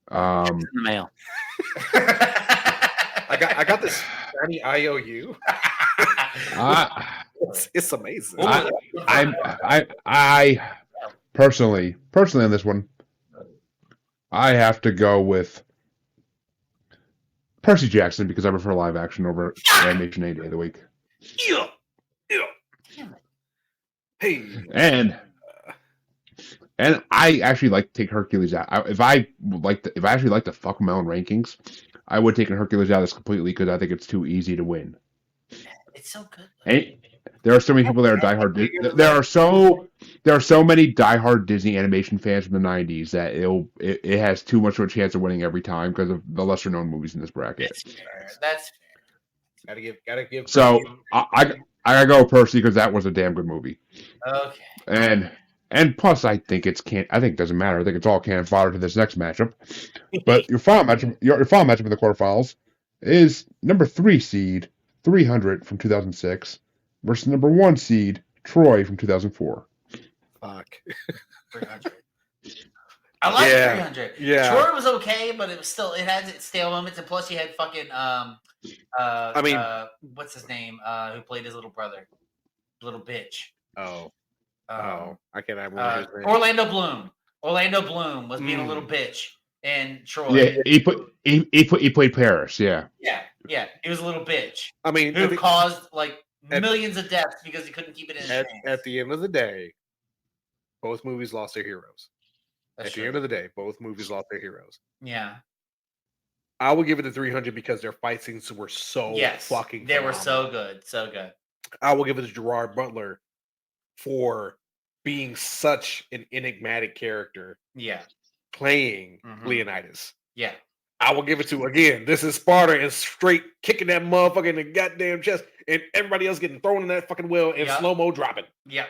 Um, In the mail. I got this shiny IOU. I, It's amazing. I personally on this one, I have to go with Percy Jackson because I prefer live action over animation any day of the week. Yeah. Hey. And I actually like to take Hercules out. If I actually like to fuck my own rankings, I would take Hercules out of this completely because I think it's too easy to win. It's so good. And there are so many people that are diehard. There are so many diehard Disney animation fans from the '90s that it has too much of a chance of winning every time because of the lesser known movies in this bracket. That's fair. Gotta give. So I gotta go with Percy because that was a damn good movie. okay. And plus, I think it doesn't matter. I think it's all cannon fodder to this next matchup. But your final matchup in the quarterfinals is number 3 seed 300 from 2006 versus number 1 seed Troy from 2004. Fuck. 300. I like 300. Yeah. Troy was okay, but it had its stale moments, and plus you had fucking what's his name? Who played his little brother, little bitch. I can't remember his name. Orlando Bloom was being a little bitch, and Troy. Yeah, he played Paris. Yeah. Yeah, he was a little bitch. I mean, who caused like millions of deaths because he couldn't keep it in his pants. At the end of the day, both movies lost their heroes. That's at true. the end of the day, both movies lost their heroes. Yeah. I will give it to 300 because their fight scenes were so fucking They were phenomenal. so good. I will give it to Gerard Butler for being such an enigmatic character. Yeah. Playing Leonidas. Yeah. I will give it to, again, this is Sparta and straight kicking that motherfucker in the goddamn chest and everybody else getting thrown in that fucking well and slow-mo dropping. Yeah.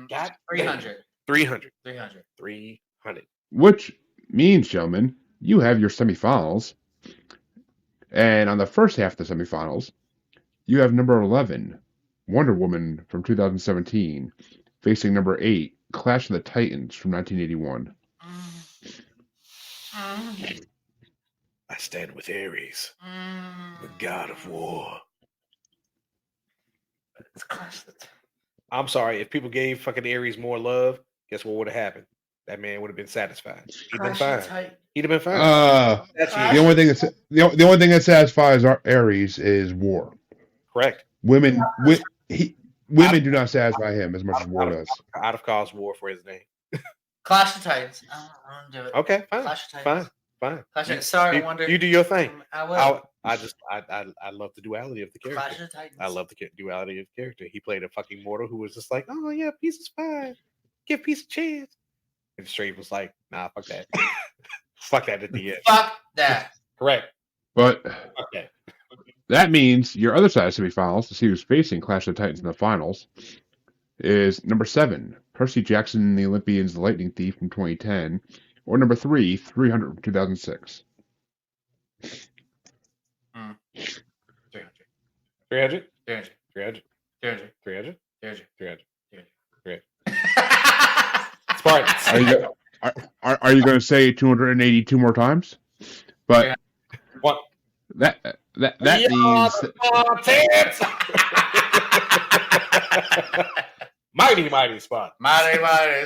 God 300. 300. 300. 300. Which means, gentlemen, you have your semifinals. And on the first half of the semifinals, you have number 11, Wonder Woman from 2017, facing number 8, Clash of the Titans from 1981. I stand with Ares, the god of war. I'm sorry, if people gave fucking Ares more love, guess what would have happened? That man would have been satisfied. He'd been fine. He'd have been fine. The only thing that satisfies our Ares is war. Correct. Women do not satisfy him as much as war does. Out of cause war for his name. Clash of Titans. I don't do it. Okay, fine. Clash of Titans. Fine. Clash of, sorry, Wonder. You do your thing. I will. I love the duality of the character. Clash of Titans. I love the duality of the character. He played a fucking mortal who was just like, oh yeah, Peace is fine. Give Peace a chance. And Straight was like, nah, fuck that. Fuck that at the end. Fuck that. Correct. But okay. That means your other side of semifinals, to see who's facing Clash of the Titans in the finals, is number 7, Percy Jackson and the Olympians, The Lightning Thief from 2010, or number 3, 300 from 2006. 300. 300? 300. 300. 300. 300. 300. 300. 300. Spartans. Are you going to say 282 more times? But what? That means mighty spot. Mighty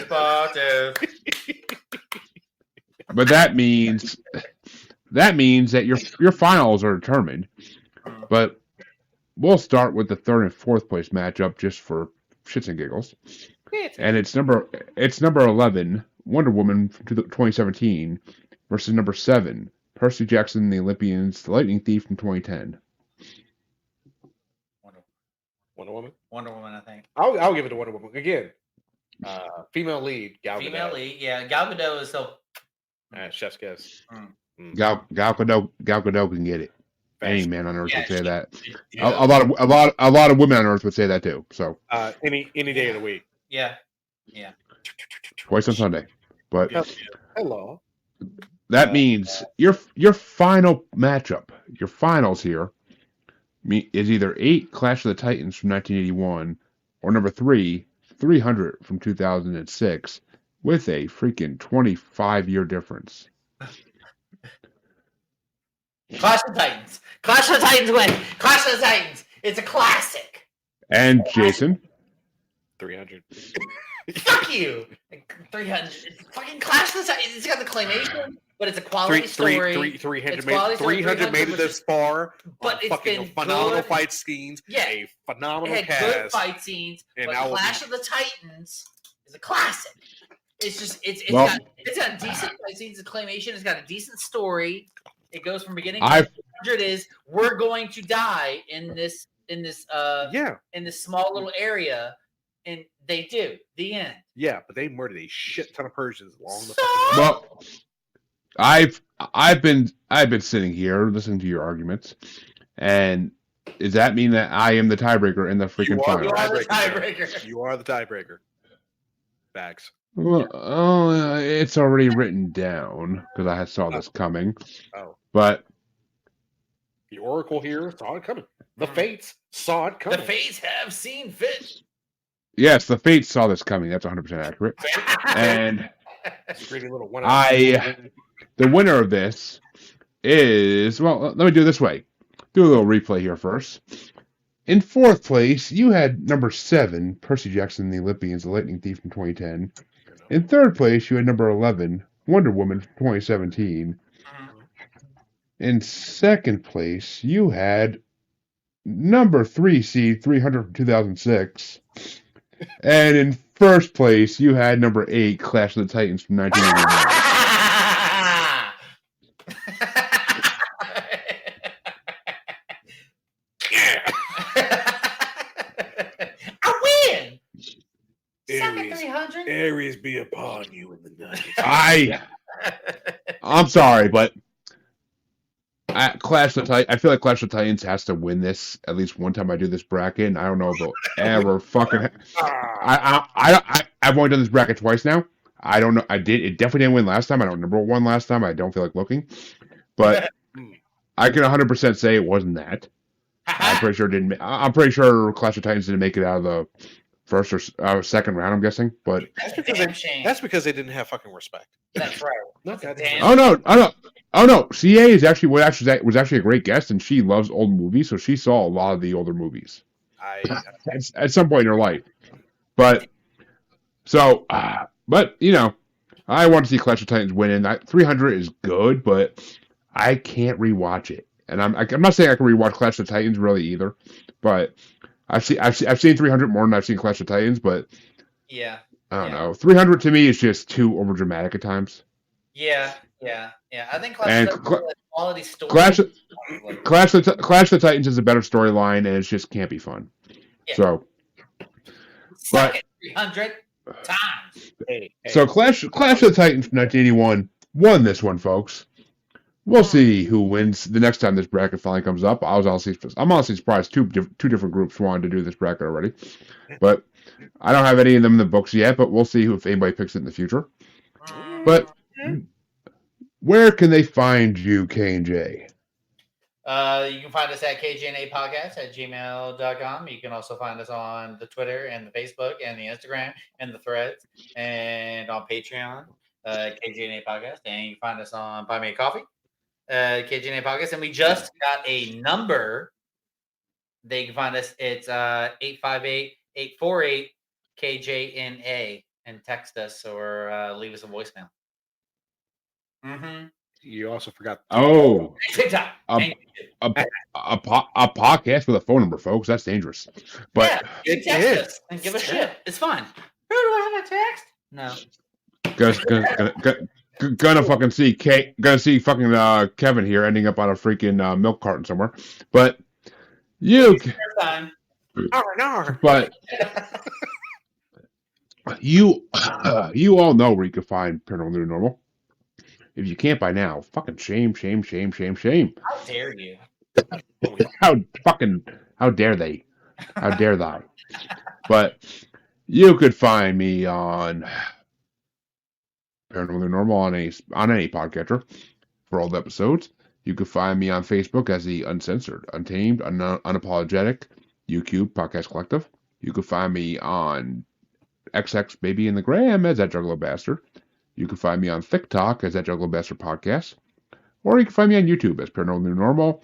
spot. But that means that your finals are determined. But we'll start with the 3rd and 4th place matchup just for shits and giggles. And it's number 11, Wonder Woman from 2017 versus number 7, Percy Jackson and the Olympians, The Lightning Thief from 2010. Wonder Woman, I think. I'll give it to Wonder Woman again. Female lead, Gal Gadot. Female lead, yeah. Gal Gadot is so. Chef's kiss. Gal Gadot can get it. Any man on earth would say that. Yeah. A lot of women on earth would say that too. So any day of the week. Yeah. Twice on Sunday. But hello. That means your final matchup, your finals here, is either 8, Clash of the Titans from 1981, or number 3, 300 from 2006, with a freaking 25-year difference. Clash of the Titans. Clash of the Titans win. Clash of the Titans. It's a classic. And Jason. 300. Fuck you. 300. It's fucking Clash of the Titans. It's got the claymation, but it's a quality story. 300 It's quality story. 300 made it this far. But it's fucking been phenomenal good. fight scenes. Yeah. A phenomenal It had good cast. fight scenes, And but now we'll Clash of the Titans is a classic. It's just it's Well- got decent fight scenes. It's claymation. It's got a decent story. It goes from beginning to I've 100 is we're going to die in this Yeah. in this small little area, and they do. The end. Yeah, but they murdered a shit ton of Persians along the So- fucking way. well. I've been sitting here listening to your arguments, and does that mean that I am the tiebreaker in the freaking You final? are the tiebreaker. tiebreaker. You are the tiebreaker. Facts. Well, it's already written down because I saw this coming. Oh. But The Oracle here saw it coming. The Mhm. Fates saw it The coming. Fates have seen fit. yes, the Fates saw this coming. That's 100% accurate. And Pretty little one. the winner of this is, well, let me do it this way. Do a little replay here first. In fourth place, you had number 7, Percy Jackson and the Olympians, The Lightning Thief from 2010. In third place, you had number 11, Wonder Woman from 2017. In second place, you had number 3 seed, 300 from 2006. And in first place, you had number 8, Clash of the Titans from 1989. I win. Second Aries. 300. Aries be upon you in the night. I'm sorry, but Clash of the Titans, I feel like Clash of the Titans has to win this at least one time I do this bracket, and I don't know if they'll ever fucking. I've only done this bracket twice now. I don't know. It definitely didn't win last time. I don't remember what won last time. I don't feel like looking, but I can 100% say it wasn't that. I'm pretty sure it didn't. I'm pretty sure Clash of Titans didn't make it out of the first or second round. I'm guessing, but That's because they didn't have fucking respect. That's right. Not that. Damn. oh no. CA is actually was actually a great guest, and she loves old movies, so she saw a lot of the older movies at some point in her life. But so, but you know, I want to see Clash of Titans win, and 300 is good, but I can't rewatch it. And I'm not saying I can rewatch Clash of Titans really either, but I've seen 300 more than I've seen Clash of Titans, but Yeah. I don't know. 300 to me is just too overdramatic at times. Yeah. I think And quality story. Clash of the Titans is a better storyline, and it just can't be fun. Yeah. So, Second 300 times. Hey, so Clash of the Titans from 1981 won this one, folks. We'll see who wins the next time this bracket finally comes up. I'm honestly surprised two different groups wanted to do this bracket already, but I don't have any of them in the books yet. But we'll see if anybody picks it in the future. But where can they find you, K&J? You can find us at KJ&A Podcast at gmail.com. You can also find us on the Twitter and the Facebook and the Instagram and the Threads and on Patreon, KJ&A Podcast. And you can find us on Buy Me a Coffee, KJ&A Podcast. And we just got a number. They can find us. It's 858-848-KJ&A and text us or leave us a voicemail. you also forgot. Oh, TikTok. a podcast with a phone number, folks. That's dangerous. But yeah, you can text us and give us shit. It's fine. Who do I have a text? No. gonna fucking see fucking Kevin here ending up on a freaking milk carton somewhere. But First time. but you all know where you can find Paranormal New Normal. If you can't by now, fucking shame. How dare you? How dare they? How dare they? But you could find me on Paranormal New Normal on any podcatcher for old episodes. You could find me on Facebook as the Uncensored, Untamed, Unapologetic YouTube Podcast Collective. You could find me on XX Baby in the Gram as that Juggalo Bastard. You can find me on TikTok as that Juggalo Bastard Podcast. or you can find me on YouTube as Paranormal New Normal,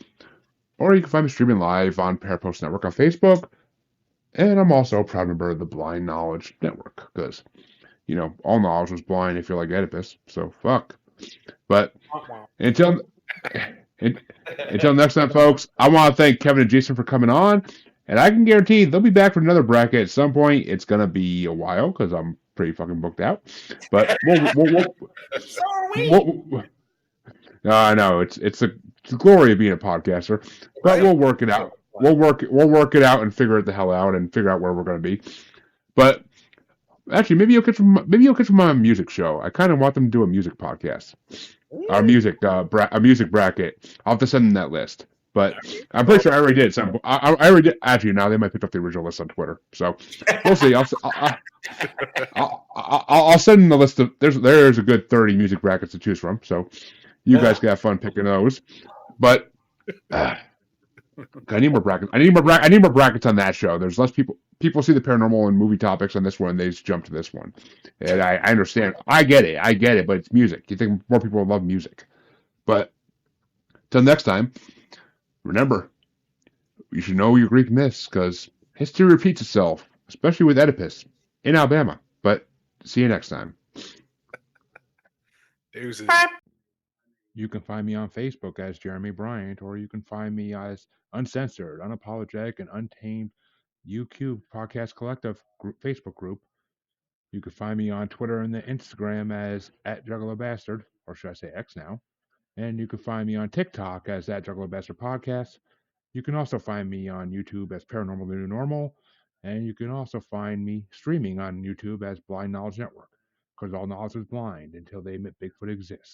or you can find me streaming live on Parapost Network on Facebook. And I'm also a proud member of the Blind Knowledge Network because, all knowledge was blind if you're like Oedipus. So fuck. But until next time, folks, I want to thank Kevin and Jason for coming on. And I can guarantee they'll be back for another bracket at some point. It's going to be a while because I'm pretty fucking booked out. But So are we. no, I know it's the glory of being a podcaster. But we'll work it out. We'll work it out and figure it the hell out and figure out where we're going to be. But actually, maybe you'll catch them on a music show. I kind of want them to do a music podcast. A music bracket. I'll have to send them that list. But I'm pretty sure I already did. I already did. Actually, now they might pick up the original list on Twitter. So we'll see. I'll send them the list of. There's a good 30 music brackets to choose from. So you guys can have fun picking those. But I need more brackets. I need more brackets on that show. There's less people. People see the paranormal and movie topics on this one. They just jump to this one. And I understand. I get it. But it's music. You think more people love music. But till next time. Remember, you should know your Greek myths because history repeats itself, especially with Oedipus in Alabama. But see you next time. Deuces. You can find me on Facebook as Jeremy Bryant, or you can find me as Uncensored, Unapologetic, and Untamed UQ Podcast Collective Facebook group. You can find me on Twitter and the Instagram as @JuggaloBastard, or should I say X now. And you can find me on TikTok as @JuggaloBastard Podcast. You can also find me on YouTube as Paranormal New Normal. And you can also find me streaming on YouTube as Blind Knowledge Network, because all knowledge is blind until they admit Bigfoot exists.